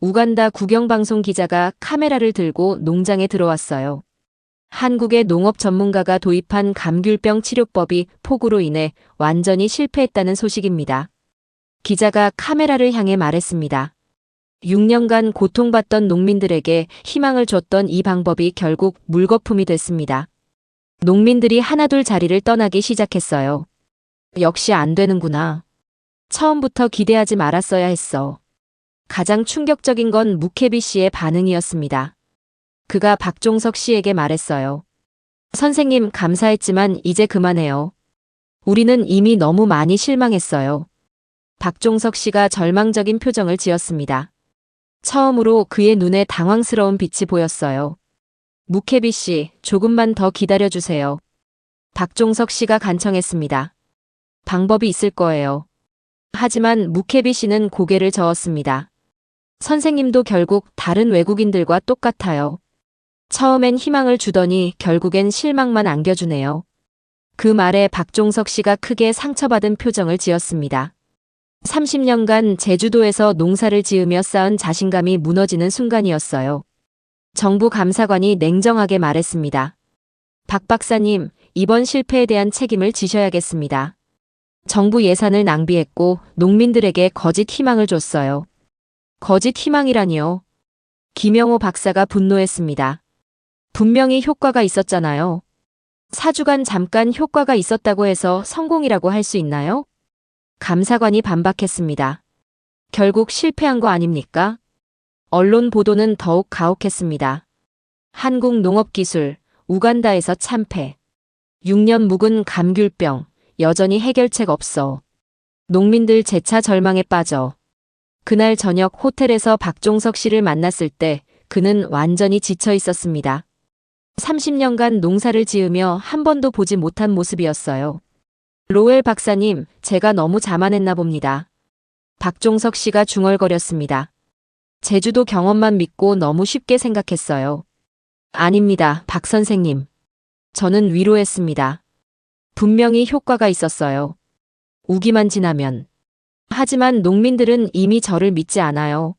우간다 국영방송 기자가 카메라를 들고 농장에 들어왔어요. 한국의 농업 전문가가 도입한 감귤병 치료법이 폭우로 인해 완전히 실패했다는 소식입니다. 기자가 카메라를 향해 말했습니다. 6년간 고통받던 농민들에게 희망을 줬던 이 방법이 결국 물거품이 됐습니다. 농민들이 하나둘 자리를 떠나기 시작했어요. 역시 안 되는구나. 처음부터 기대하지 말았어야 했어. 가장 충격적인 건 무케비 씨의 반응이었습니다. 그가 박종석 씨에게 말했어요. 선생님 감사했지만 이제 그만해요. 우리는 이미 너무 많이 실망했어요. 박종석 씨가 절망적인 표정을 지었습니다. 처음으로 그의 눈에 당황스러운 빛이 보였어요. 무케비 씨, 조금만 더 기다려주세요. 박종석 씨가 간청했습니다. 방법이 있을 거예요. 하지만 무케비 씨는 고개를 저었습니다. 선생님도 결국 다른 외국인들과 똑같아요. 처음엔 희망을 주더니 결국엔 실망만 안겨주네요. 그 말에 박종석 씨가 크게 상처받은 표정을 지었습니다. 30년간 제주도에서 농사를 지으며 쌓은 자신감이 무너지는 순간이었어요. 정부 감사관이 냉정하게 말했습니다. 박 박사님, 이번 실패에 대한 책임을 지셔야겠습니다. 정부 예산을 낭비했고 농민들에게 거짓 희망을 줬어요. 거짓 희망이라니요. 김영호 박사가 분노했습니다. 분명히 효과가 있었잖아요. 4주간 잠깐 효과가 있었다고 해서 성공이라고 할 수 있나요? 감사관이 반박했습니다. 결국 실패한 거 아닙니까? 언론 보도는 더욱 가혹했습니다. 한국 농업기술, 우간다에서 참패. 6년 묵은 감귤병, 여전히 해결책 없어. 농민들 재차 절망에 빠져. 그날 저녁 호텔에서 박종석 씨를 만났을 때 그는 완전히 지쳐 있었습니다. 30년간 농사를 지으며 한 번도 보지 못한 모습이었어요. 로엘 박사님, 제가 너무 자만했나 봅니다. 박종석 씨가 중얼거렸습니다. 제주도 경험만 믿고 너무 쉽게 생각했어요. 아닙니다, 박 선생님. 저는 위로했습니다. 분명히 효과가 있었어요. 우기만 지나면. 하지만 농민들은 이미 저를 믿지 않아요.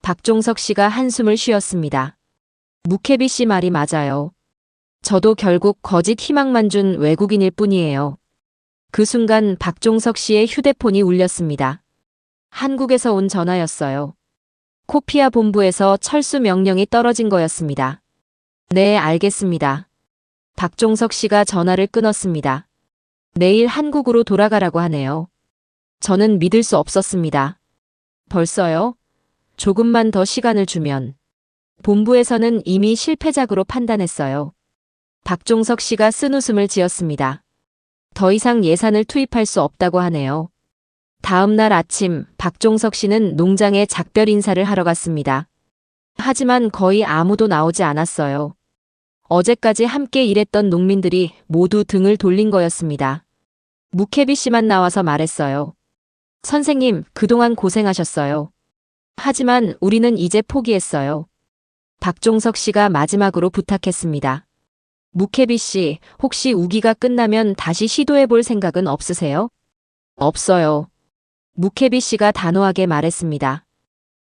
박종석 씨가 한숨을 쉬었습니다. 무케비 씨 말이 맞아요. 저도 결국 거짓 희망만 준 외국인일 뿐이에요. 그 순간 박종석 씨의 휴대폰이 울렸습니다. 한국에서 온 전화였어요. 코피아 본부에서 철수 명령이 떨어진 거였습니다. 네, 알겠습니다. 박종석 씨가 전화를 끊었습니다. 내일 한국으로 돌아가라고 하네요. 저는 믿을 수 없었습니다. 벌써요? 조금만 더 시간을 주면. 본부에서는 이미 실패작으로 판단했어요. 박종석 씨가 쓴웃음을 지었습니다. 더 이상 예산을 투입할 수 없다고 하네요. 다음 날 아침 박종석 씨는 농장에 작별 인사를 하러 갔습니다. 하지만 거의 아무도 나오지 않았어요. 어제까지 함께 일했던 농민들이 모두 등을 돌린 거였습니다. 무케비 씨만 나와서 말했어요. 선생님, 그동안 고생하셨어요. 하지만 우리는 이제 포기했어요. 박종석 씨가 마지막으로 부탁했습니다. 무케비 씨, 혹시 우기가 끝나면 다시 시도해 볼 생각은 없으세요? 없어요. 무케비 씨가 단호하게 말했습니다.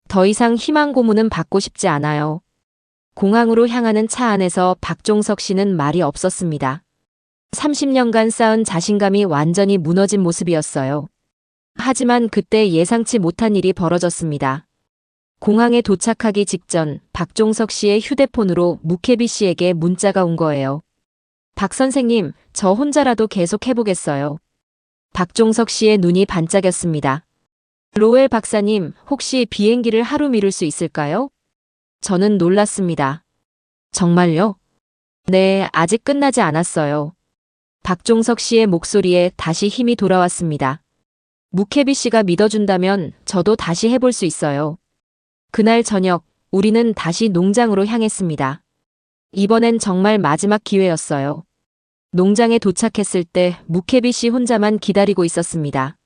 더 이상 희망 고문은 받고 싶지 않아요. 공항으로 향하는 차 안에서 박종석 씨는 말이 없었습니다. 30년간 쌓은 자신감이 완전히 무너진 모습이었어요. 하지만 그때 예상치 못한 일이 벌어졌습니다. 공항에 도착하기 직전 박종석 씨의 휴대폰으로 무케비 씨에게 문자가 온 거예요. 박 선생님, 저 혼자라도 계속 해보겠어요. 박종석 씨의 눈이 반짝였습니다. 로엘 박사님, 혹시 비행기를 하루 미룰 수 있을까요? 저는 놀랐습니다. 정말요? 네, 아직 끝나지 않았어요. 박종석 씨의 목소리에 다시 힘이 돌아왔습니다. 무케비 씨가 믿어준다면 저도 다시 해볼 수 있어요. 그날 저녁, 우리는 다시 농장으로 향했습니다. 이번엔 정말 마지막 기회였어요. 농장에 도착했을 때 무케비 씨 혼자만 기다리고 있었습니다.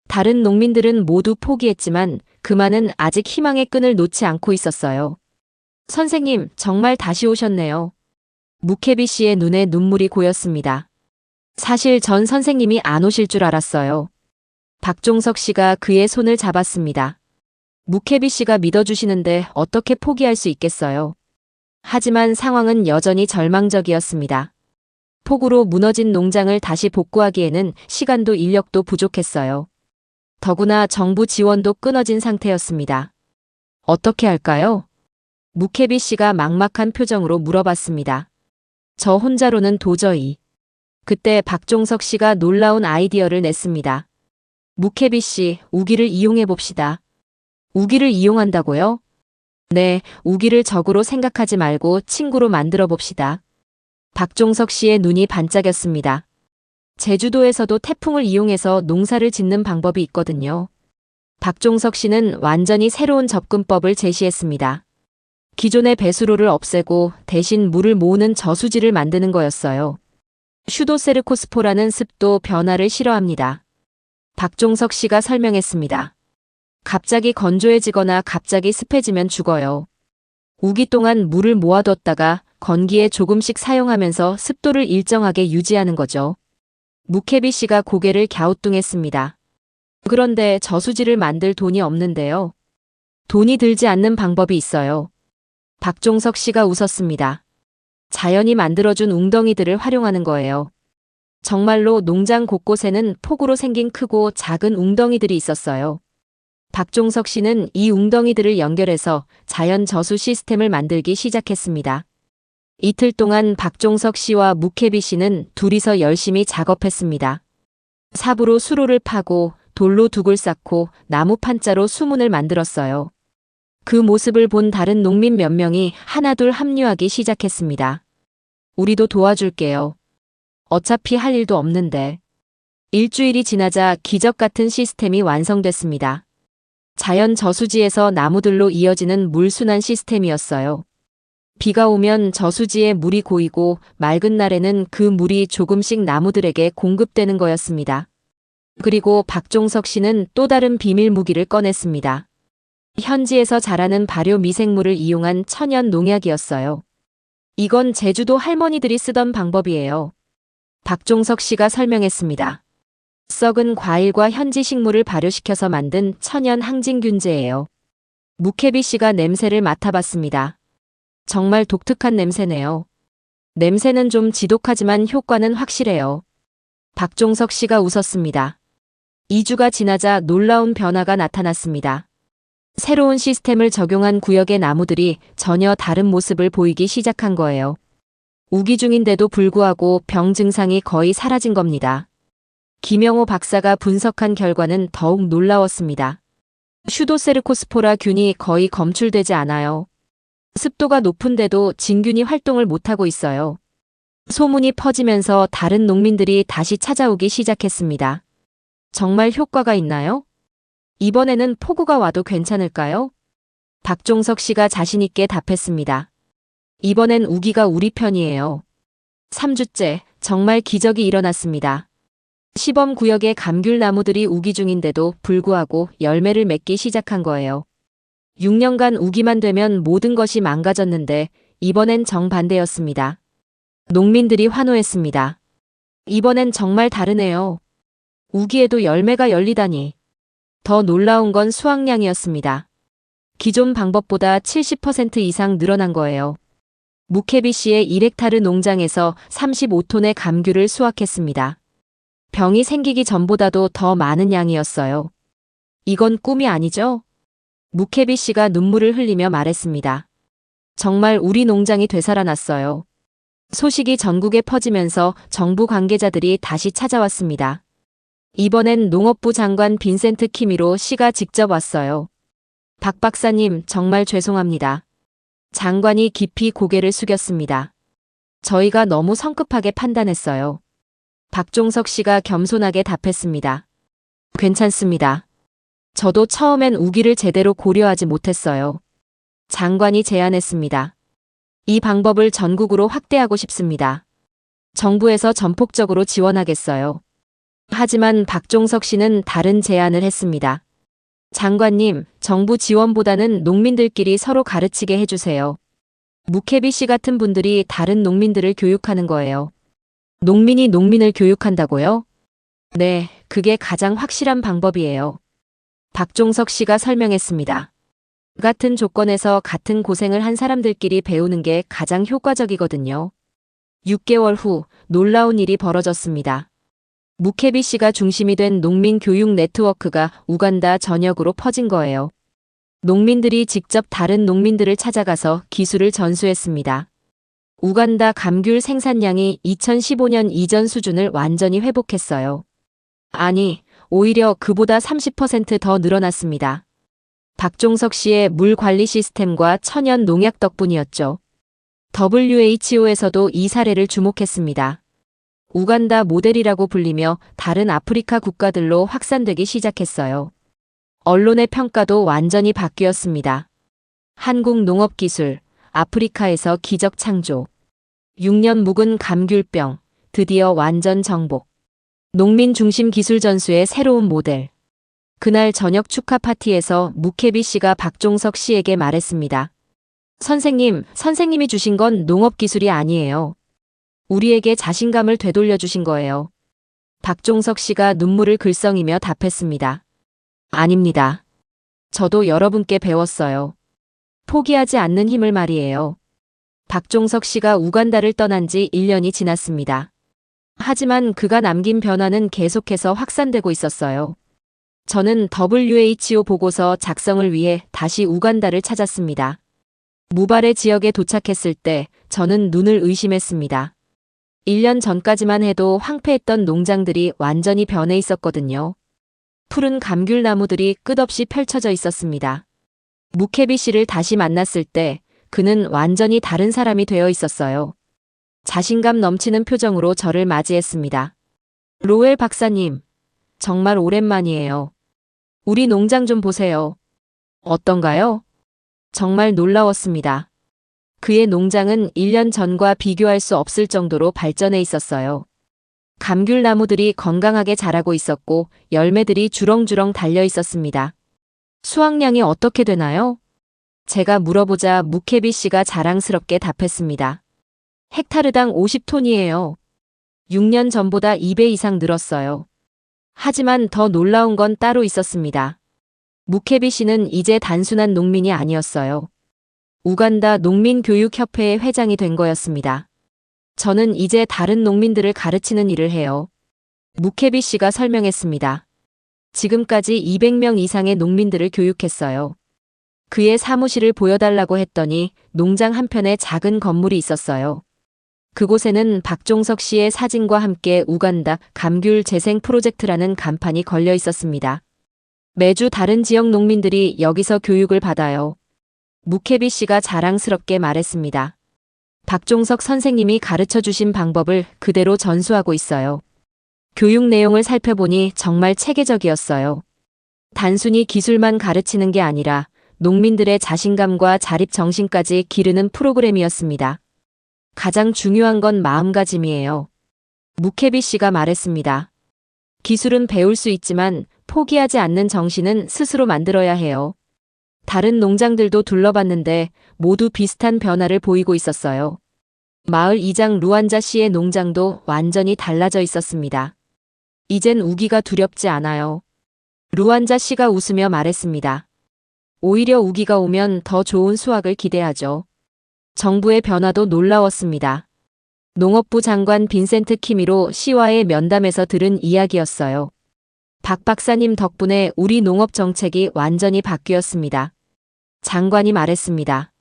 다른 농민들은 모두 포기했지만 그만은 아직 희망의 끈을 놓지 않고 있었어요. 선생님, 정말 다시 오셨네요. 무케비 씨의 눈에 눈물이 고였습니다. 사실 전 선생님이 안 오실 줄 알았어요. 박종석 씨가 그의 손을 잡았습니다. 무케비 씨가 믿어주시는데 어떻게 포기할 수 있겠어요. 하지만 상황은 여전히 절망적이었습니다. 폭우로 무너진 농장을 다시 복구하기에는 시간도 인력도 부족했어요. 더구나 정부 지원도 끊어진 상태였습니다. 어떻게 할까요? 무케비 씨가 막막한 표정으로 물어봤습니다. 저 혼자로는 도저히. 그때 박종석 씨가 놀라운 아이디어를 냈습니다. 무케비 씨, 우기를 이용해 봅시다. 우기를 이용한다고요? 네, 우기를 적으로 생각하지 말고 친구로 만들어 봅시다. 박종석 씨의 눈이 반짝였습니다. 제주도에서도 태풍을 이용해서 농사를 짓는 방법이 있거든요. 박종석 씨는 완전히 새로운 접근법을 제시했습니다. 기존의 배수로를 없애고 대신 물을 모으는 저수지를 만드는 거였어요. 슈도세르코스포라는 습도 변화를 싫어합니다. 박종석 씨가 설명했습니다. 갑자기 건조해지거나 갑자기 습해지면 죽어요. 우기 동안 물을 모아뒀다가 건기에 조금씩 사용하면서 습도를 일정하게 유지하는 거죠. 무케비 씨가 고개를 갸우뚱했습니다. 그런데 저수지를 만들 돈이 없는데요. 돈이 들지 않는 방법이 있어요. 박종석 씨가 웃었습니다. 자연이 만들어준 웅덩이들을 활용하는 거예요. 정말로 농장 곳곳에는 폭우로 생긴 크고 작은 웅덩이들이 있었어요. 박종석 씨는 이 웅덩이들을 연결해서 자연 저수 시스템을 만들기 시작했습니다. 이틀 동안 박종석 씨와 무케비 씨는 둘이서 열심히 작업했습니다. 삽으로 수로를 파고 돌로 둑을 쌓고 나무 판자로 수문을 만들었어요. 그 모습을 본 다른 농민 몇 명이 하나둘 합류하기 시작했습니다. 우리도 도와줄게요. 어차피 할 일도 없는데. 일주일이 지나자 기적 같은 시스템이 완성됐습니다. 자연 저수지에서 나무들로 이어지는 물순환 시스템이었어요. 비가 오면 저수지에 물이 고이고 맑은 날에는 그 물이 조금씩 나무들에게 공급되는 거였습니다. 그리고 박종석 씨는 또 다른 비밀 무기를 꺼냈습니다. 현지에서 자라는 발효 미생물을 이용한 천연 농약이었어요. 이건 제주도 할머니들이 쓰던 방법이에요. 박종석 씨가 설명했습니다. 썩은 과일과 현지 식물을 발효시켜서 만든 천연 항진균제예요. 무케비 씨가 냄새를 맡아봤습니다. 정말 독특한 냄새네요. 냄새는 좀 지독하지만 효과는 확실해요. 박종석 씨가 웃었습니다. 2주가 지나자 놀라운 변화가 나타났습니다. 새로운 시스템을 적용한 구역의 나무들이 전혀 다른 모습을 보이기 시작한 거예요. 우기 중인데도 불구하고 병 증상이 거의 사라진 겁니다. 김영호 박사가 분석한 결과는 더욱 놀라웠습니다. 슈도세르코스포라 균이 거의 검출되지 않아요. 습도가 높은데도 진균이 활동을 못하고 있어요. 소문이 퍼지면서 다른 농민들이 다시 찾아오기 시작했습니다. 정말 효과가 있나요? 이번에는 폭우가 와도 괜찮을까요? 박종석 씨가 자신있게 답했습니다. 이번엔 우기가 우리 편이에요. 3주째 정말 기적이 일어났습니다. 시범 구역의 감귤나무들이 우기 중인데도 불구하고 열매를 맺기 시작한 거예요. 6년간 우기만 되면 모든 것이 망가졌는데 이번엔 정반대였습니다. 농민들이 환호했습니다. 이번엔 정말 다르네요. 우기에도 열매가 열리다니. 더 놀라운 건 수확량이었습니다. 기존 방법보다 70% 이상 늘어난 거예요. 무케비 씨의 1헥타르 농장에서 35톤의 감귤을 수확했습니다. 병이 생기기 전보다도 더 많은 양이었어요. 이건 꿈이 아니죠? 무케비 씨가 눈물을 흘리며 말했습니다. 정말 우리 농장이 되살아났어요. 소식이 전국에 퍼지면서 정부 관계자들이 다시 찾아왔습니다. 이번엔 농업부 장관 빈센트 키미로 씨가 직접 왔어요. 박 박사님, 정말 죄송합니다. 장관이 깊이 고개를 숙였습니다. 저희가 너무 성급하게 판단했어요. 박종석 씨가 겸손하게 답했습니다. 괜찮습니다. 저도 처음엔 우기를 제대로 고려하지 못했어요. 장관이 제안했습니다. 이 방법을 전국으로 확대하고 싶습니다. 정부에서 전폭적으로 지원하겠어요. 하지만 박종석 씨는 다른 제안을 했습니다. 장관님, 정부 지원보다는 농민들끼리 서로 가르치게 해주세요. 무케비 씨 같은 분들이 다른 농민들을 교육하는 거예요. 농민이 농민을 교육한다고요? 네, 그게 가장 확실한 방법이에요. 박종석 씨가 설명했습니다. 같은 조건에서 같은 고생을 한 사람들끼리 배우는 게 가장 효과적이거든요. 6개월 후 놀라운 일이 벌어졌습니다. 무케비 씨가 중심이 된 농민 교육 네트워크가 우간다 전역으로 퍼진 거예요. 농민들이 직접 다른 농민들을 찾아가서 기술을 전수했습니다. 우간다 감귤 생산량이 2015년 이전 수준을 완전히 회복했어요. 아니, 오히려 그보다 30% 더 늘어났습니다. 박종석 씨의 물 관리 시스템과 천연 농약 덕분이었죠. WHO에서도 이 사례를 주목했습니다. 우간다 모델이라고 불리며 다른 아프리카 국가들로 확산되기 시작했어요. 언론의 평가도 완전히 바뀌었습니다. 한국 농업기술, 아프리카에서 기적 창조. 6년 묵은 감귤병, 드디어 완전 정복. 농민 중심 기술 전수의 새로운 모델. 그날 저녁 축하 파티에서 무케비 씨가 박종석 씨에게 말했습니다. 선생님이 주신 건 농업기술이 아니에요. 우리에게 자신감을 되돌려 주신 거예요. 박종석 씨가 눈물을 글썽이며 답했습니다. 아닙니다. 저도 여러분께 배웠어요. 포기하지 않는 힘을 말이에요. 박종석 씨가 우간다를 떠난 지 1년이 지났습니다. 하지만 그가 남긴 변화는 계속해서 확산되고 있었어요. 저는 WHO 보고서 작성을 위해 다시 우간다를 찾았습니다. 무바레 지역에 도착했을 때 저는 눈을 의심했습니다. 1년 전까지만 해도 황폐했던 농장들이 완전히 변해 있었거든요. 푸른 감귤나무들이 끝없이 펼쳐져 있었습니다. 무케비 씨를 다시 만났을 때 그는 완전히 다른 사람이 되어 있었어요. 자신감 넘치는 표정으로 저를 맞이했습니다. 로엘 박사님, 정말 오랜만이에요. 우리 농장 좀 보세요. 어떤가요? 정말 놀라웠습니다. 그의 농장은 1년 전과 비교할 수 없을 정도로 발전해 있었어요. 감귤나무들이 건강하게 자라고 있었고 열매들이 주렁주렁 달려 있었습니다. 수확량이 어떻게 되나요? 제가 물어보자 무케비 씨가 자랑스럽게 답했습니다. 헥타르당 50톤이에요. 6년 전보다 2배 이상 늘었어요. 하지만 더 놀라운 건 따로 있었습니다. 무케비 씨는 이제 단순한 농민이 아니었어요. 우간다 농민교육협회의 회장이 된 거였습니다. 저는 이제 다른 농민들을 가르치는 일을 해요. 무케비 씨가 설명했습니다. 지금까지 200명 이상의 농민들을 교육했어요. 그의 사무실을 보여달라고 했더니 농장 한편에 작은 건물이 있었어요. 그곳에는 박종석 씨의 사진과 함께 우간다 감귤 재생 프로젝트라는 간판이 걸려 있었습니다. 매주 다른 지역 농민들이 여기서 교육을 받아요. 무케비 씨가 자랑스럽게 말했습니다. 박종석 선생님이 가르쳐 주신 방법을 그대로 전수하고 있어요. 교육 내용을 살펴보니 정말 체계적이었어요. 단순히 기술만 가르치는 게 아니라 농민들의 자신감과 자립 정신까지 기르는 프로그램이었습니다. 가장 중요한 건 마음가짐이에요. 무케비 씨가 말했습니다. 기술은 배울 수 있지만 포기하지 않는 정신은 스스로 만들어야 해요. 다른 농장들도 둘러봤는데 모두 비슷한 변화를 보이고 있었어요. 마을 이장 루안자 씨의 농장도 완전히 달라져 있었습니다. 이젠 우기가 두렵지 않아요. 루안자 씨가 웃으며 말했습니다. 오히려 우기가 오면 더 좋은 수확을 기대하죠. 정부의 변화도 놀라웠습니다. 농업부 장관 빈센트 키미로 씨와의 면담에서 들은 이야기였어요. 박 박사님 덕분에 우리 농업 정책이 완전히 바뀌었습니다. 장관이 말했습니다.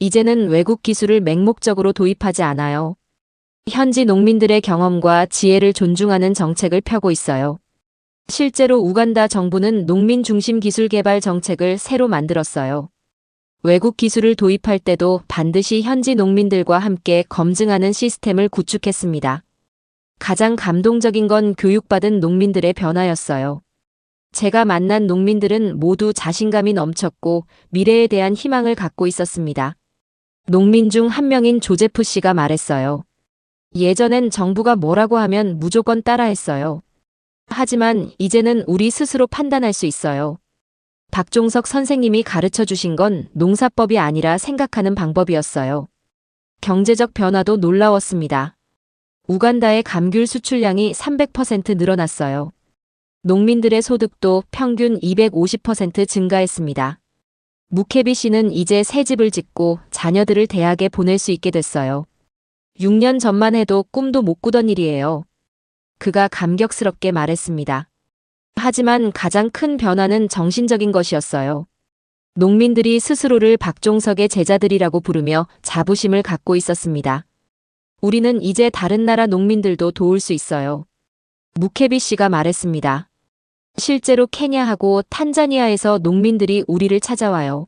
이제는 외국 기술을 맹목적으로 도입하지 않아요. 현지 농민들의 경험과 지혜를 존중하는 정책을 펴고 있어요. 실제로 우간다 정부는 농민 중심 기술 개발 정책을 새로 만들었어요. 외국 기술을 도입할 때도 반드시 현지 농민들과 함께 검증하는 시스템을 구축했습니다. 가장 감동적인 건 교육받은 농민들의 변화였어요. 제가 만난 농민들은 모두 자신감이 넘쳤고 미래에 대한 희망을 갖고 있었습니다. 농민 중 한 명인 조제프 씨가 말했어요. 예전엔 정부가 뭐라고 하면 무조건 따라했어요. 하지만 이제는 우리 스스로 판단할 수 있어요. 박종석 선생님이 가르쳐 주신 건 농사법이 아니라 생각하는 방법이었어요. 경제적 변화도 놀라웠습니다. 우간다의 감귤 수출량이 300% 늘어났어요. 농민들의 소득도 평균 250% 증가했습니다. 무케비 씨는 이제 새 집을 짓고 자녀들을 대학에 보낼 수 있게 됐어요. 6년 전만 해도 꿈도 못 꾸던 일이에요. 그가 감격스럽게 말했습니다. 하지만 가장 큰 변화는 정신적인 것이었어요. 농민들이 스스로를 박종석의 제자들이라고 부르며 자부심을 갖고 있었습니다. 우리는 이제 다른 나라 농민들도 도울 수 있어요. 무케비 씨가 말했습니다. 실제로 케냐하고 탄자니아에서 농민들이 우리를 찾아와요.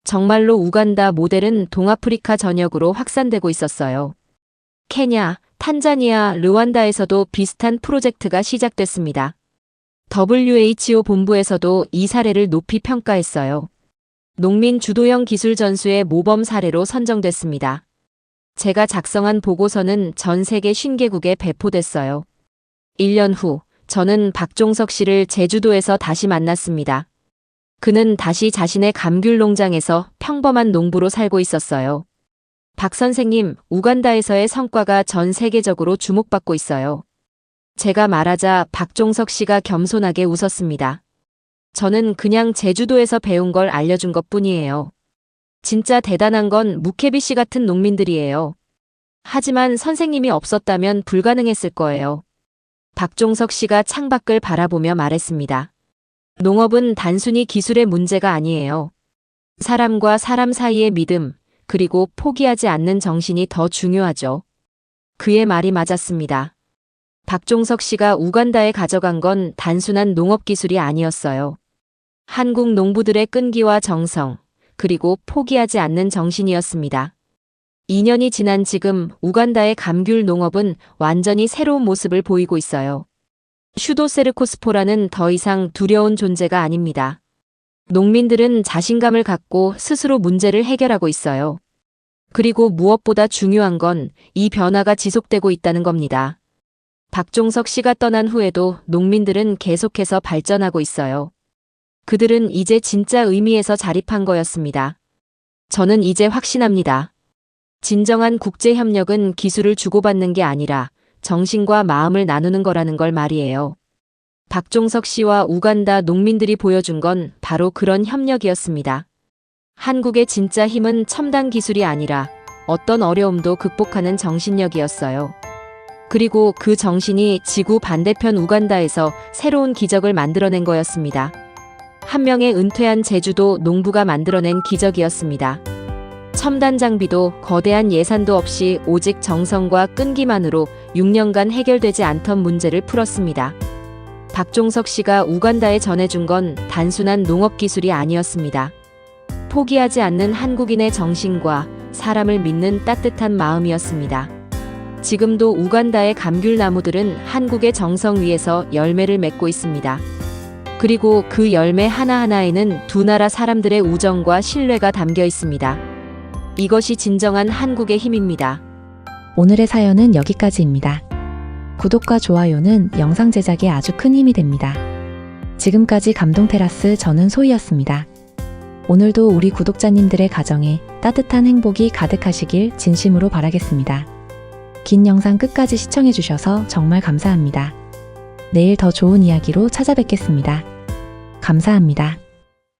정말로 우간다 모델은 동아프리카 전역으로 확산되고 있었어요. 케냐, 탄자니아, 르완다에서도 비슷한 프로젝트가 시작됐습니다. WHO 본부에서도 이 사례를 높이 평가했어요. 농민 주도형 기술 전수의 모범 사례로 선정됐습니다. 제가 작성한 보고서는 전 세계 50개국에 배포됐어요. 1년 후, 저는 박종석 씨를 제주도에서 다시 만났습니다. 그는 다시 자신의 감귤 농장에서 평범한 농부로 살고 있었어요. 박 선생님, 우간다에서의 성과가 전 세계적으로 주목받고 있어요. 제가 말하자 박종석 씨가 겸손하게 웃었습니다. 저는 그냥 제주도에서 배운 걸 알려준 것뿐이에요. 진짜 대단한 건 무케비 씨 같은 농민들이에요. 하지만 선생님이 없었다면 불가능했을 거예요. 박종석 씨가 창밖을 바라보며 말했습니다. 농업은 단순히 기술의 문제가 아니에요. 사람과 사람 사이의 믿음, 그리고 포기하지 않는 정신이 더 중요하죠. 그의 말이 맞았습니다. 박종석 씨가 우간다에 가져간 건 단순한 농업 기술이 아니었어요. 한국 농부들의 끈기와 정성, 그리고 포기하지 않는 정신이었습니다. 2년이 지난 지금 우간다의 감귤 농업은 완전히 새로운 모습을 보이고 있어요. 슈도세르코스포라는 더 이상 두려운 존재가 아닙니다. 농민들은 자신감을 갖고 스스로 문제를 해결하고 있어요. 그리고 무엇보다 중요한 건 이 변화가 지속되고 있다는 겁니다. 박종석 씨가 떠난 후에도 농민들은 계속해서 발전하고 있어요. 그들은 이제 진짜 의미에서 자립한 거였습니다. 저는 이제 확신합니다. 진정한 국제협력은 기술을 주고받는 게 아니라 정신과 마음을 나누는 거라는 걸 말이에요. 박종석 씨와 우간다 농민들이 보여준 건 바로 그런 협력이었습니다. 한국의 진짜 힘은 첨단 기술이 아니라 어떤 어려움도 극복하는 정신력이었어요. 그리고 그 정신이 지구 반대편 우간다에서 새로운 기적을 만들어낸 거였습니다. 한 명의 은퇴한 제주도 농부가 만들어낸 기적이었습니다. 첨단 장비도 거대한 예산도 없이 오직 정성과 끈기만으로 6년간 해결되지 않던 문제를 풀었습니다. 박종석 씨가 우간다에 전해준 건 단순한 농업 기술이 아니었습니다. 포기하지 않는 한국인의 정신과 사람을 믿는 따뜻한 마음이었습니다. 지금도 우간다의 감귤 나무들은 한국의 정성 위에서 열매를 맺고 있습니다. 그리고 그 열매 하나하나에는 두 나라 사람들의 우정과 신뢰가 담겨 있습니다. 이것이 진정한 한국의 힘입니다. 오늘의 사연은 여기까지입니다. 구독과 좋아요는 영상 제작에 아주 큰 힘이 됩니다. 지금까지 감동테라스 저는 소희였습니다. 오늘도 우리 구독자님들의 가정에 따뜻한 행복이 가득하시길 진심으로 바라겠습니다. 긴 영상 끝까지 시청해주셔서 정말 감사합니다. 내일 더 좋은 이야기로 찾아뵙겠습니다. 감사합니다.